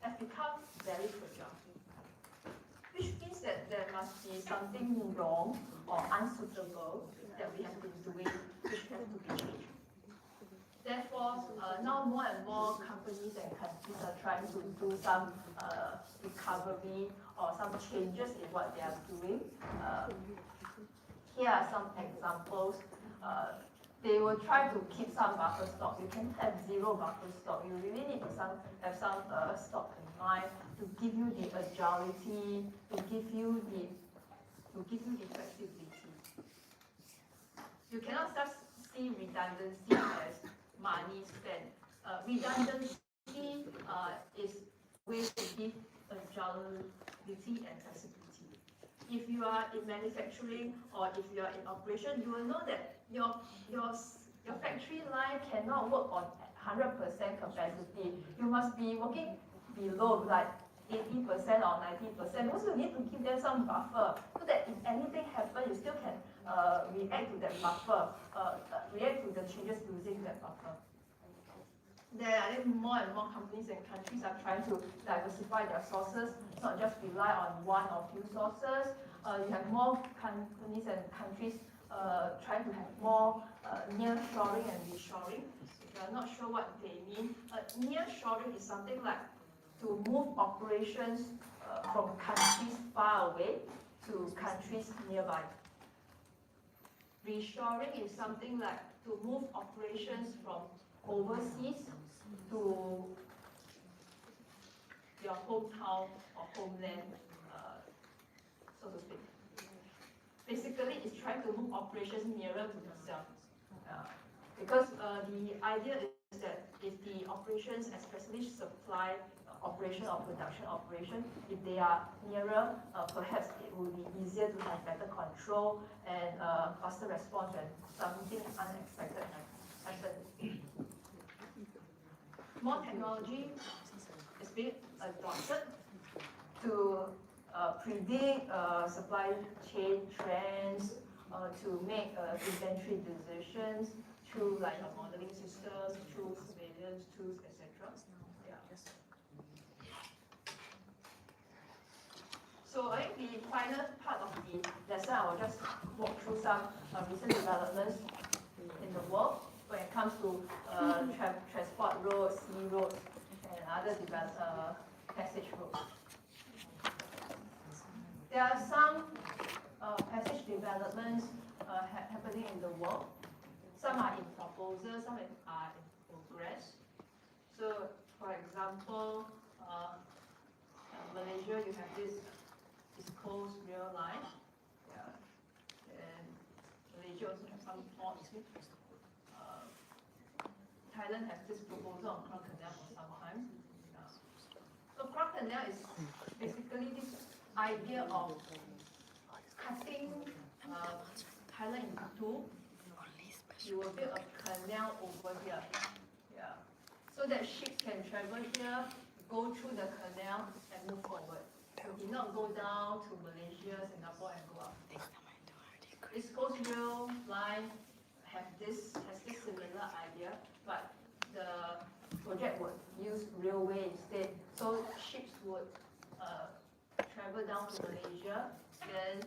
has become very fragile, which means that there must be something wrong or unsuitable that we have been doing, which has to be changed. Therefore, now more and more companies and countries are trying to do some recovery or some changes in what they are doing. Here are some examples. They will try to keep some buffer stock. You can have zero buffer stock. You really need to have some stock in mind to give you the agility, to give you the flexibility. You cannot just see redundancy as money spent. Redundancy is ways to give agility and flexibility. If you are in manufacturing or if you are in operation, you will know that your factory line cannot work on 100% capacity. You must be working below like 80% or 90%. Also, you need to give them some buffer so that if anything happens, you still can react to that buffer, react to the changes using that buffer. There are more and more companies and countries are trying to diversify their sources, not just rely on one or few sources. You have more companies and countries trying to have more near-shoring and reshoring. If you are not sure what they mean, near-shoring is something like to move operations from countries far away to countries nearby. Reshoring is something like to move operations from overseas to your hometown or homeland, so to speak. Basically, it's trying to move operations nearer to yourself. Because the idea is that if the operations, especially supply operation or production operation, if they are nearer, perhaps it will be easier to have better control and faster response when something unexpected happens. More technology is being adopted to predict supply chain trends, to make inventory decisions through like modeling systems, through surveillance tools, etc. Yeah. So I think the final part of the lesson, I will just walk through some recent developments in the world when it comes to transport roads, sea roads, and other passage roads. There are some passage developments happening in the world. Some are in proposal, some are in progress. So, for example, Malaysia, you have this East Coast Rail Line. Yeah. And Malaysia also has some ports. Thailand has this proposal on Krung Canal for some time. So Krung Canal is basically this idea of cutting Thailand into two, you will build a canal over here. Yeah. So that ships can travel here, go through the canal and move forward. So did not go down to Malaysia, Singapore and go up. East Coast Rail Line has this similar idea, but the project would use railway instead. So ships would travel down to Malaysia, then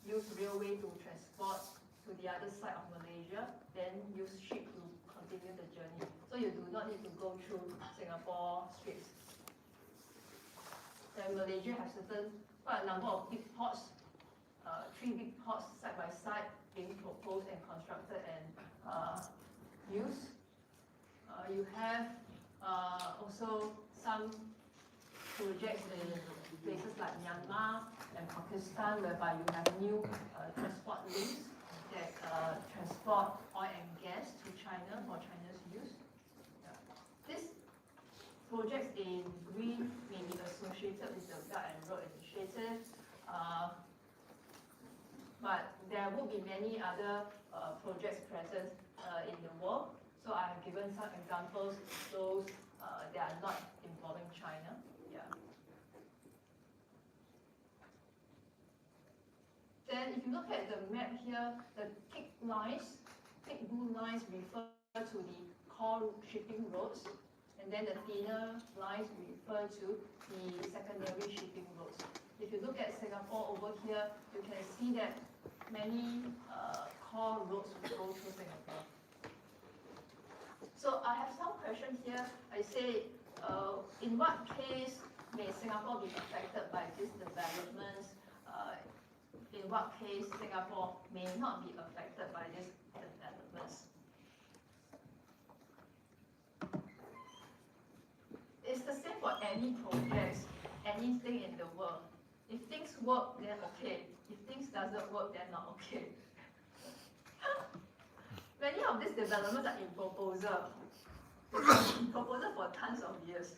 use railway to transport to the other side of Malaysia, then use ship to continue the journey. So you do not need to go through Singapore Straits. Then Malaysia has quite a number of big ports, 3 big ports side by side being proposed and constructed and used. You have also some projects in places like Myanmar and Pakistan, whereby you have new transport links that transport oil and gas to China for China's use. These projects in green may be associated with the Belt and Road Initiative, but there will be many other projects present in the world. So I have given some examples, those that are not involving China. Yeah. Then if you look at the map here, the thick blue lines refer to the core shipping roads, and then the thinner lines refer to the secondary shipping roads. If you look at Singapore over here, you can see that many core roads will go through Singapore. So I have some questions here. I say, in what case may Singapore be affected by these developments? In what case Singapore may not be affected by these developments? It's the same for any projects, anything in the world. If things work, then okay. If things doesn't work, then not okay. Many of these developments are in proposal. Proposal for tons of years.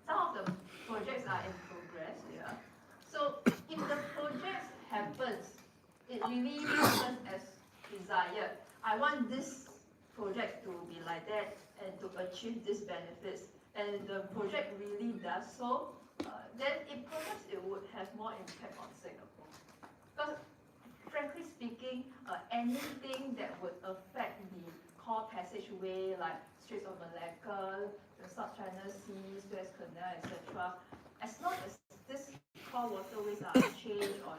Some of the projects are in progress, yeah. So if the project happens, it really happens as desired. I want this project to be like that and to achieve these benefits, and the project really does so, then perhaps it would have more impact on Singapore. Because frankly speaking, anything that would affect the core passageway like Straits of Malacca, the South China Sea, Suez Canal, etc., as long as these core waterways are changed or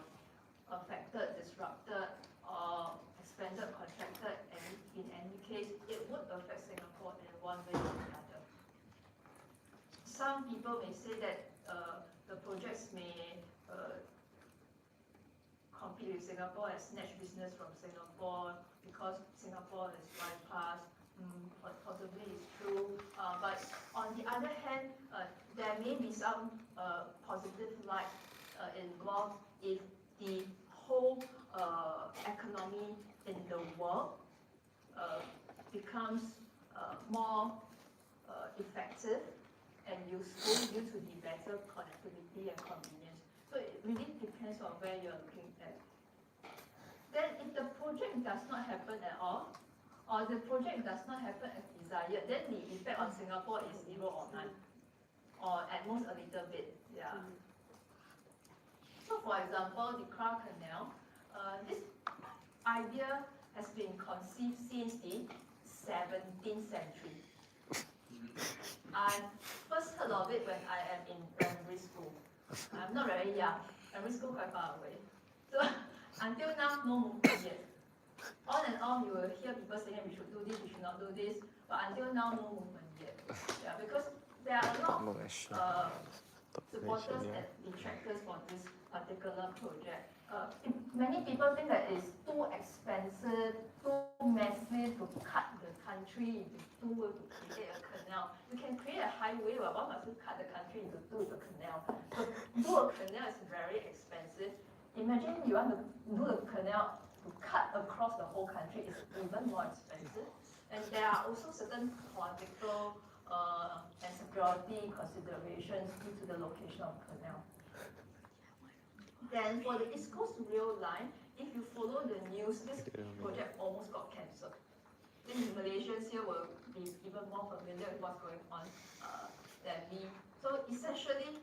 affected, disrupted, or expanded, contracted, and in any case, it would affect Singapore in one way or the other. Some people may say that the projects may compete with Singapore and snatch business from Singapore because Singapore is bypassed. Possibly it's true, but on the other hand, there may be some positive light involved if the whole economy in the world becomes more effective and useful due to the better connectivity and convenience. So it really depends on where you're looking at. Then if the project does not happen at all, or the project does not happen as desired, then the effect on Singapore is 0 or none, or at most a little bit. Yeah. So for example, the Kra Canal, this idea has been conceived since the 17th century. I first heard of it when I am in primary school. I'm not very young. Primary school quite far away. So until now, no movement yet. On and on, you will hear people saying we should do this, we should not do this, but until now, no movement yet. Yeah, because there are a lot of supporters and detractors for this particular project. Many people think that it's too expensive, too massive to cut the country into two to create a canal. You can create a highway, but why must you cut the country into two with a canal? So do a canal is very expensive. Imagine you want to do a canal to cut across the whole country, is even more expensive. And there are also certain political and security considerations due to the location of the canal. Then for the East Coast Rail Line, if you follow the news, this project almost got cancelled. Then Malaysians here will be even more familiar with what's going on than me. So essentially,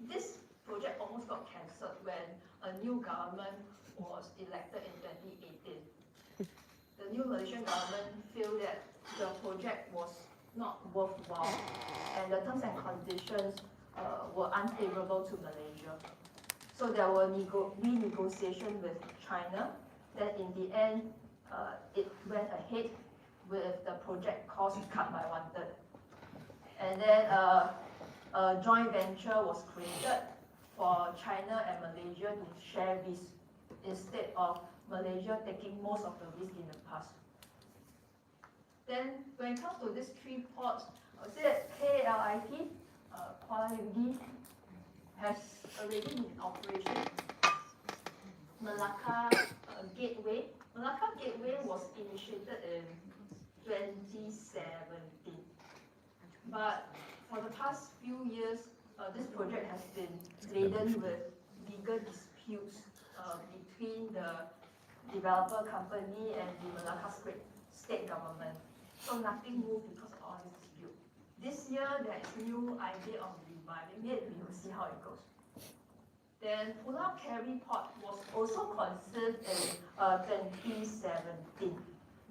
this project almost got cancelled when a new government was elected in 2018. The new Malaysian government feel that the project was not worthwhile and the terms and conditions were unfavorable to Malaysia. So there were renegotiation with China. Then in the end, it went ahead with the project cost cut by 1/3. And then a joint venture was created for China and Malaysia to share risk instead of Malaysia taking most of the risk in the past. Then when it comes to these 3 ports, I would say that KLIT, Kuala Lumpur, has already been in operation. Malacca Gateway. Malacca Gateway was initiated in 2017. But for the past few years, this project has been laden with legal disputes between the developer company and the Malacca state government. So nothing moved because of all this dispute. This year, there is new idea of reviving it. We will see how it goes. Then Pulau Keri Port was also conceived in 2017.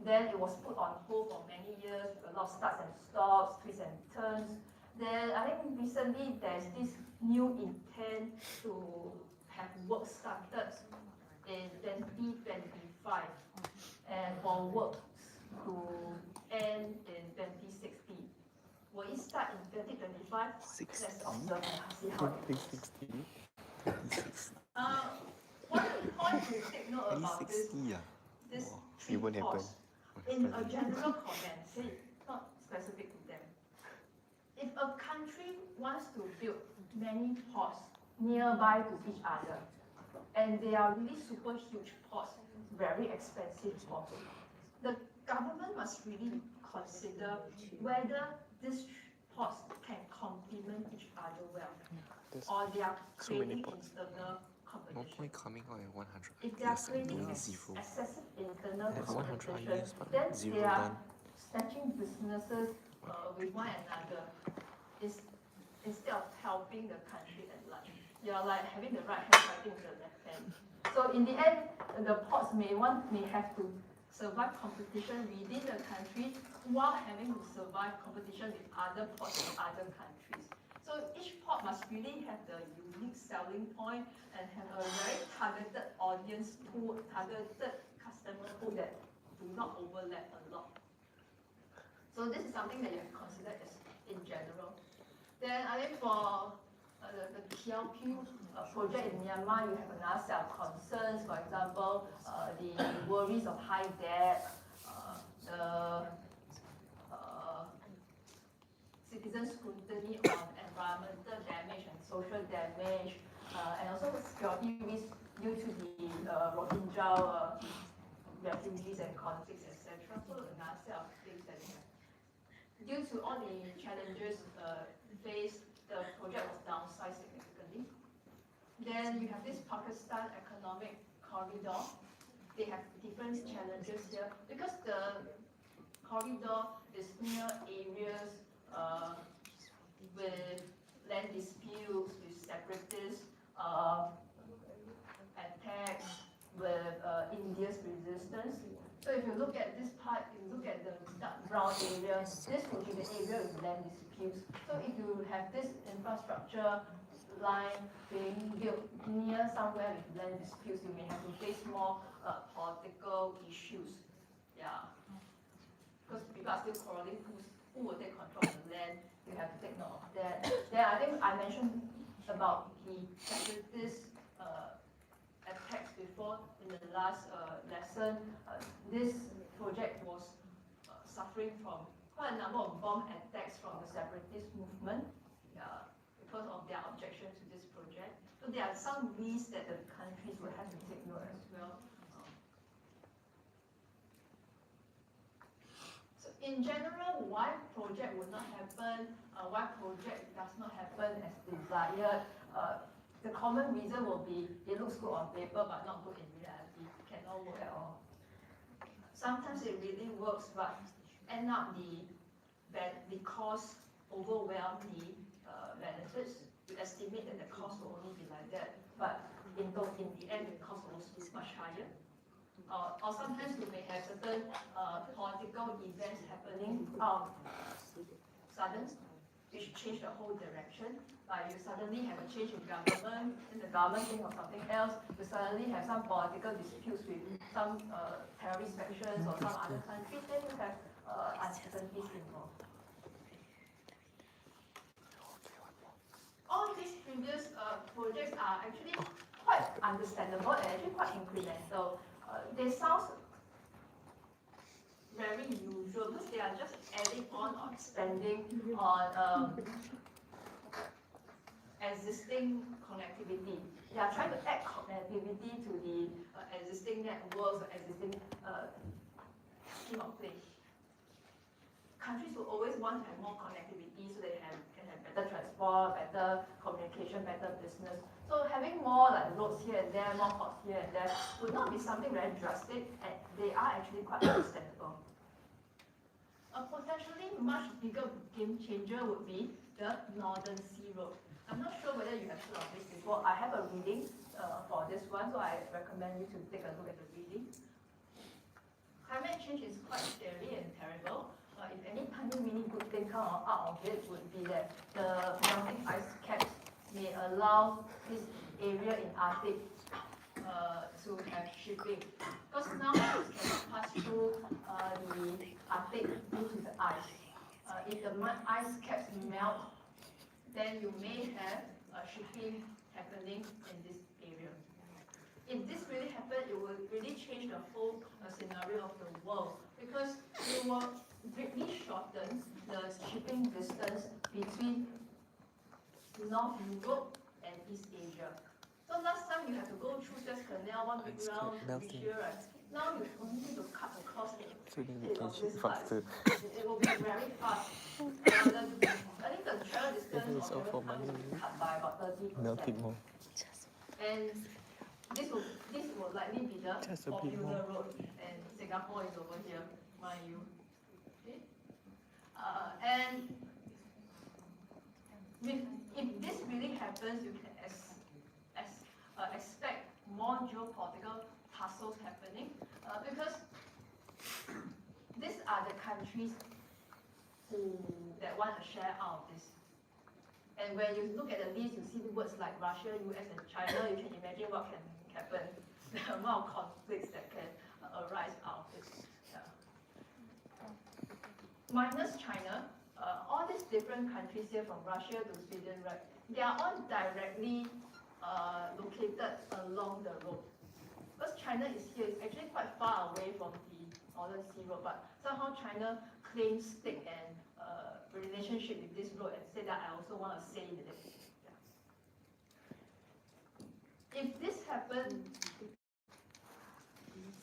Then it was put on hold for many years, with a lot of starts and stops, twists and turns. Then I think recently there's this new intent to have work started in 2025 and for works to end in 2060. Will it start in 2025? Let's observe and see how it goes. 2060. One point to take note about this 3 it won't happen. ports. In a general comment, say not specific to them. If a country wants to build many ports nearby to each other, and they are really super huge ports, very expensive ports, the government must really consider whether these ports can complement each other well, or they are creating internal No competition. point coming out at 100 If they are ideas and creating doing zero. excessive internal That's 100 competition, ideas, but then zero they are done. snatching businesses with one another. Instead of helping the country at large, you are like having the right hand fighting with the left hand. So in the end, the ports may have to survive competition within the country while having to survive competition with other ports in other countries. So each port must really have the unique selling point and have a very targeted audience pool, targeted customer pool that do not overlap a lot. So this is something that you have to consider as in general. Then I think for the KLP project in Myanmar, you have another set of concerns. For example, the worries of high debt, the citizen scrutiny on environmental damage and social damage, and also security risk due to the Rohingya refugees and conflicts, etc. So another set of things that we have. Due to all the challenges faced, the project was downsized significantly. Then you have this Pakistan Economic Corridor. They have different challenges here because the corridor is near areas with land disputes, with separatist attacks, with India's resistance. So if you look at this part, you look at the dark brown area, this would be the area with land disputes. So if you have this infrastructure line being built near somewhere with land disputes, you may have to face more political issues. Yeah. Because people are still quarreling who will take control of the land. You have to take note of that. Then I think I mentioned about the separatist attacks before in the last lesson. This project was suffering from quite a number of bomb attacks from the separatist movement because of their objection to this project. So there are some risks that the countries will have to take note as well. So in general, why project will not happen, why project does not happen as desired, the common reason will be it looks good on paper but not good in reality. cannot work at all. Sometimes it really works, but end up the cost overwhelm the benefits. You estimate that the cost will only be like that, but in the end, the cost is much higher. Or sometimes you may have certain political events happening sudden, which change the whole direction. Like you suddenly have a change in government, and the government think of something else. You suddenly have some political disputes with some terrorist factions or some other countries, then you have uncertainties involved. All these previous projects are actually quite understandable and actually quite incremental. They sound very usual because they are just adding on or expanding on existing connectivity. They are trying to add connectivity to the existing networks or existing scheme of things. Countries will always want to have more connectivity so they can have better transport, better communication, better business. So having more like roads here and there, more ports here and there would not be something very drastic, and they are actually quite understandable. A potentially much bigger game changer would be the Northern Sea Road. I'm not sure whether you have heard of this before. I have a reading for this one, so I recommend you to take a look at the reading. Climate change is quite scary and terrible. If any tiny mini good thing come out of it would be that the melting ice caps may allow this area in Arctic to have shipping. Because now ships cannot pass through the Arctic due to the ice. If the ice caps melt, then you may have shipping happening in this area. If this really happened, it will really change the whole scenario of the world, because it will greatly shorten the shipping distance between North Europe and East Asia. So last time you had to go through Suez Canal, one big round here, right? Now you only need to cut across it of this faster. It will be very fast. I think the travel distance or travel time will be cut by about 30%. And this will likely be the popular road, and Singapore is over here, mind you. Okay? And if this really happens, you can expect more geopolitical tussles happening, because these are the countries that want to share out of this. And when you look at the list, you see the words like Russia, US, and China, you can imagine what can happen, the amount of conflicts that can arise out of it. Yeah. Minus China, all these different countries here, from Russia to Sweden, right, they are all directly located along the road. Because China is here, it's actually quite far away from the Northern Sea Road, but somehow China claims stake and relationship with this road and say that I also want to say in it. Yeah. If this happens,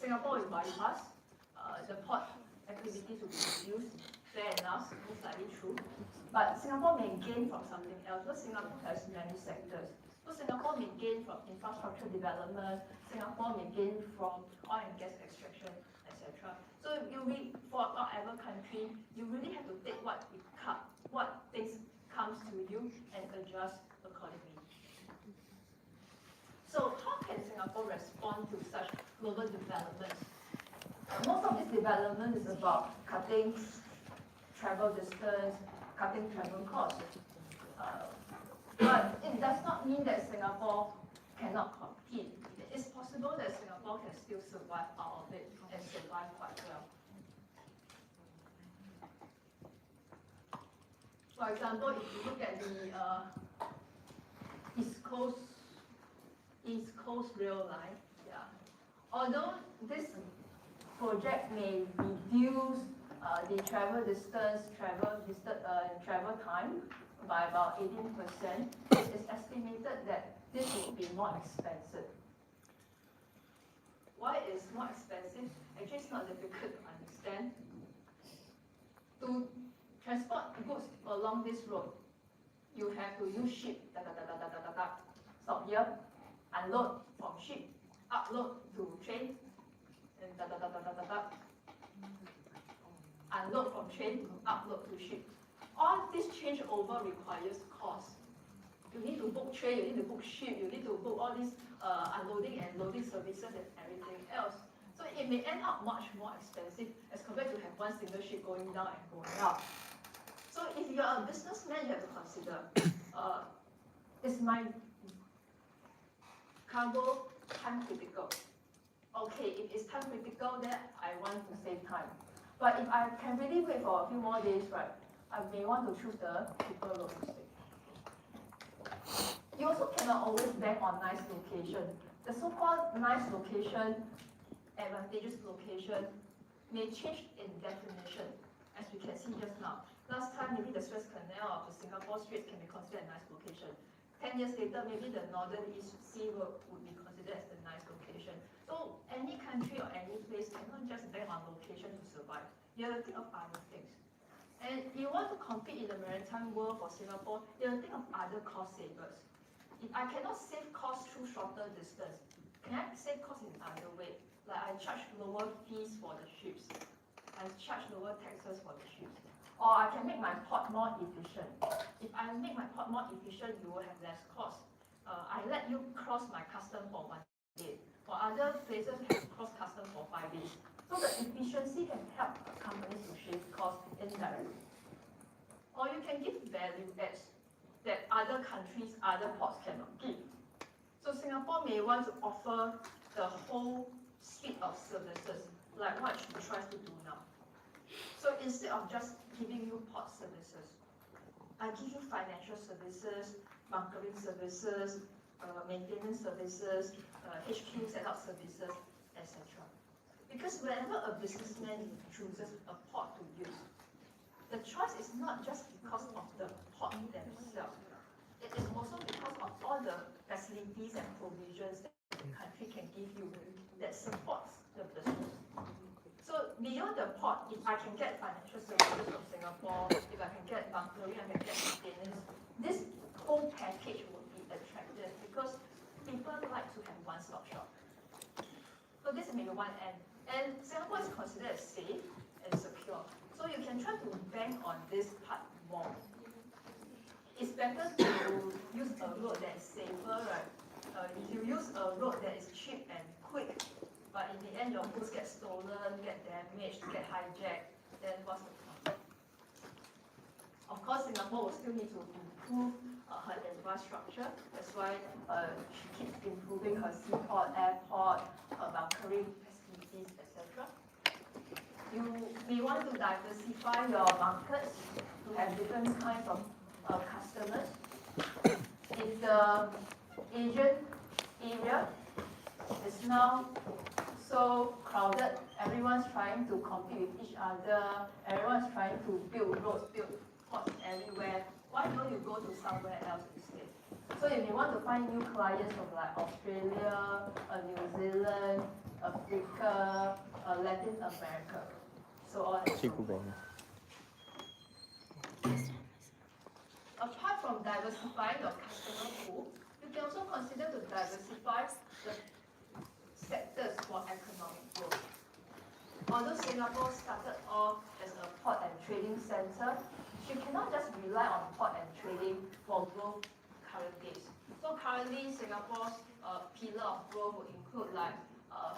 Singapore will bypass, the port activities will be reduced, fair enough, most likely true. But Singapore may gain from something else, because Singapore has many sectors. So Singapore may gain from infrastructure development, Singapore may gain from oil and gas extraction, etc. So for whatever country, you really have to take what things comes to you and adjust accordingly. So how can Singapore respond to such global developments? Most of this development is about cutting travel distance, cutting travel costs. But it does not mean that Singapore cannot compete. It's possible that Singapore can still survive out of it and survive quite well. For example, if you look at the East Coast Rail Line, yeah. Although this project may reduce the travel distance, travel time by about 18%, it is estimated that this will be more expensive. Why is more expensive? Actually, it's not difficult to understand. To transport goods along this road, you have to use ship, stop here, unload from ship, upload to train, okay, upload to ship. All this changeover requires cost. You need to book train, you need to book ship, you need to book all these unloading and loading services and everything else. So it may end up much more expensive as compared to have one single ship going down and going up. So if you're a businessman, you have to consider, is my cargo time critical? Okay, if it's time critical, then I want to save time. But if I can really wait for a few more days, right, I may want to choose the cheaper logistics. You also cannot always bank on nice location. The so-called nice location, advantageous location, may change in definition, as we can see just now. Last time, maybe the Suez Canal of the Singapore Straits can be considered a nice location. 10 years later, maybe the Northern East Sea Road would be considered as a nice location. So any country or any place cannot just bank on location to survive. You have to think of other things. And you want to compete in the maritime world for Singapore, you have to think of other cost savers. If I cannot save cost through shorter distance, can I save cost in another way? Like I charge lower fees for the ships. I charge lower taxes for the ships. Or I can make my port more efficient. If I make my port more efficient, you will have less cost. I let you cross my custom for 1 day. For other places, you have to cross custom for 5 days. So the efficiency can help companies to shave costs indirectly. Or you can give value adds that other countries, other ports cannot give. So Singapore may want to offer the whole suite of services, like what she tries to do now. So instead of just giving you port services, I give you financial services, bunkering services, maintenance services, HQ setup services, etc. Because whenever a businessman chooses a port to use, the choice is not just because of the port themselves. It is also because of all the facilities and provisions that the country can give you that supports the business. So beyond the port, if I can get financial services from Singapore, if I can get bunkering, I can get maintenance, this whole package would be attractive because people like to have one-stop shop. So this may be one end. And Singapore is considered safe and secure. So you can try to bank on this part more. It's better to use a road that is safer, right? If you use a road that is cheap and quick, but in the end your goods get stolen, get damaged, get hijacked, then what's the point? Of course, Singapore will still need to improve her infrastructure. That's why she keeps improving her seaport, airport, her bunkering facilities, etc. You may want to diversify your markets to have different kinds of customers. If the Asian area is now so crowded, everyone's trying to compete with each other, everyone's trying to build roads, build ports everywhere, why don't you go to somewhere else instead? So you may want to find new clients from like Australia, New Zealand, Africa, Latin America, so on and so forth. Apart from diversifying your customer pool, you can also consider to diversify the sectors for economic growth. Although Singapore started off as a port and trading center, she cannot just rely on port and trading for growth current days. So currently, Singapore's pillar of growth will include like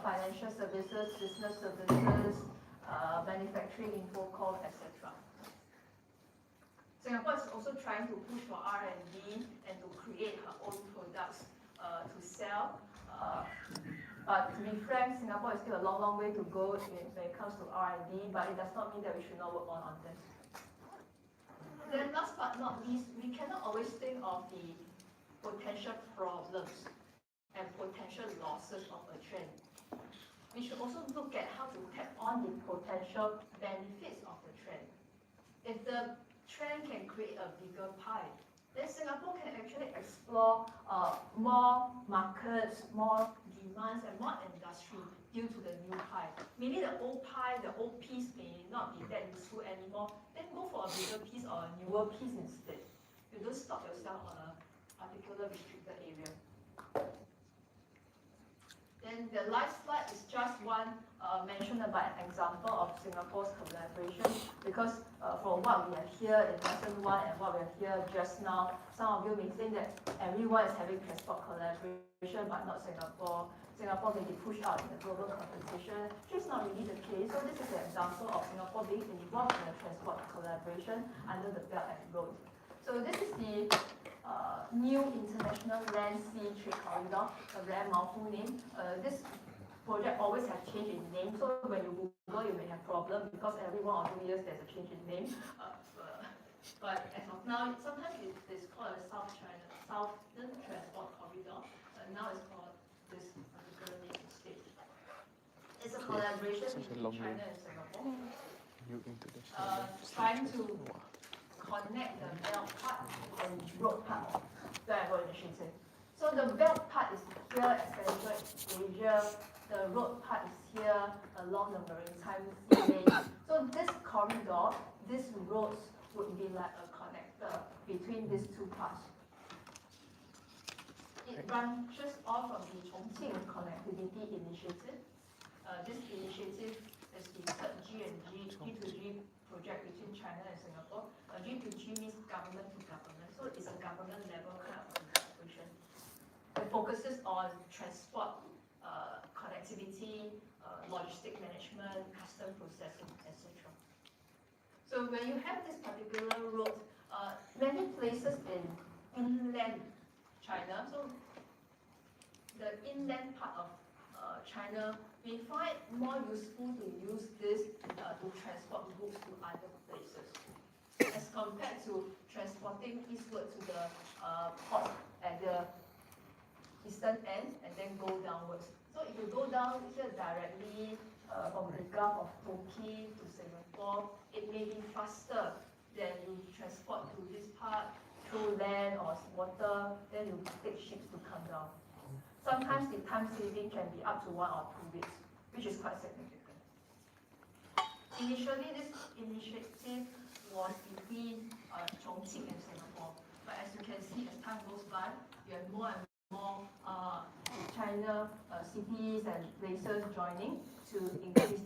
financial services, business services, manufacturing, infocom, etc. Singapore is also trying to push for R&D and to create her own products to sell. But to be frank, Singapore is still a long, long way to go when it comes to R&D, but it does not mean that we should not work on this. Then last but not least, we cannot always think of the potential problems and potential losses of a trend. We should also look at how to tap on the potential benefits of the trend. If the trend can create a bigger pie, then Singapore can actually explore more markets, more demands, and more industry due to the new pie. Maybe the old pie, the old piece may not be that useful anymore, then go for a bigger piece or a newer piece instead. You don't stop yourself on a particular restricted area. Then the last slide is just one mention about an example of Singapore's collaboration, because from what we have here in lesson 1 and what we have here just now, some of you may think that everyone is having transport collaboration, but not Singapore. Singapore may be pushed out in the global competition, which is not really the case. So this is an example of Singapore being involved in the transport collaboration under the Belt and Road. So this is the new International Land Sea Trade Corridor, a very mouthful name. This project always has change in name, so when you Google, you may have problem because every 1 or 2 years there's a change in name. But as of now, sometimes it's called a Southern Transport Corridor. Now it's called this particular name instead. It's a collaboration between China and Singapore, trying to connect the belt part and road part of Belt and Road Initiative. So the belt part is here at Central Asia, the road part is here along the maritime sea lane. So this corridor, these roads would be like a connector between these two parts. It branches off from the Chongqing Connectivity Initiative. This initiative is the third G2G project between China and Singapore. G2G means government to government, so it's a government level kind of collaboration. It focuses on transport, connectivity, logistic management, custom processing, etc. So when you have this particular road, many places in inland China, so the inland part of China, we find more useful to use this to transport goods to other places, as compared to transporting eastward to the port at the eastern end and then go downwards. So if you go down here directly from the Gulf of Tonkin to Singapore, it may be faster than you transport to this part through land or water, then you take ships to come down. Sometimes the time saving can be up to 1 or 2 weeks, which is quite significant. Initially, this initiative was between Chongqing and Singapore, but as you can see, as time goes by, you have more and more China cities and places joining to increase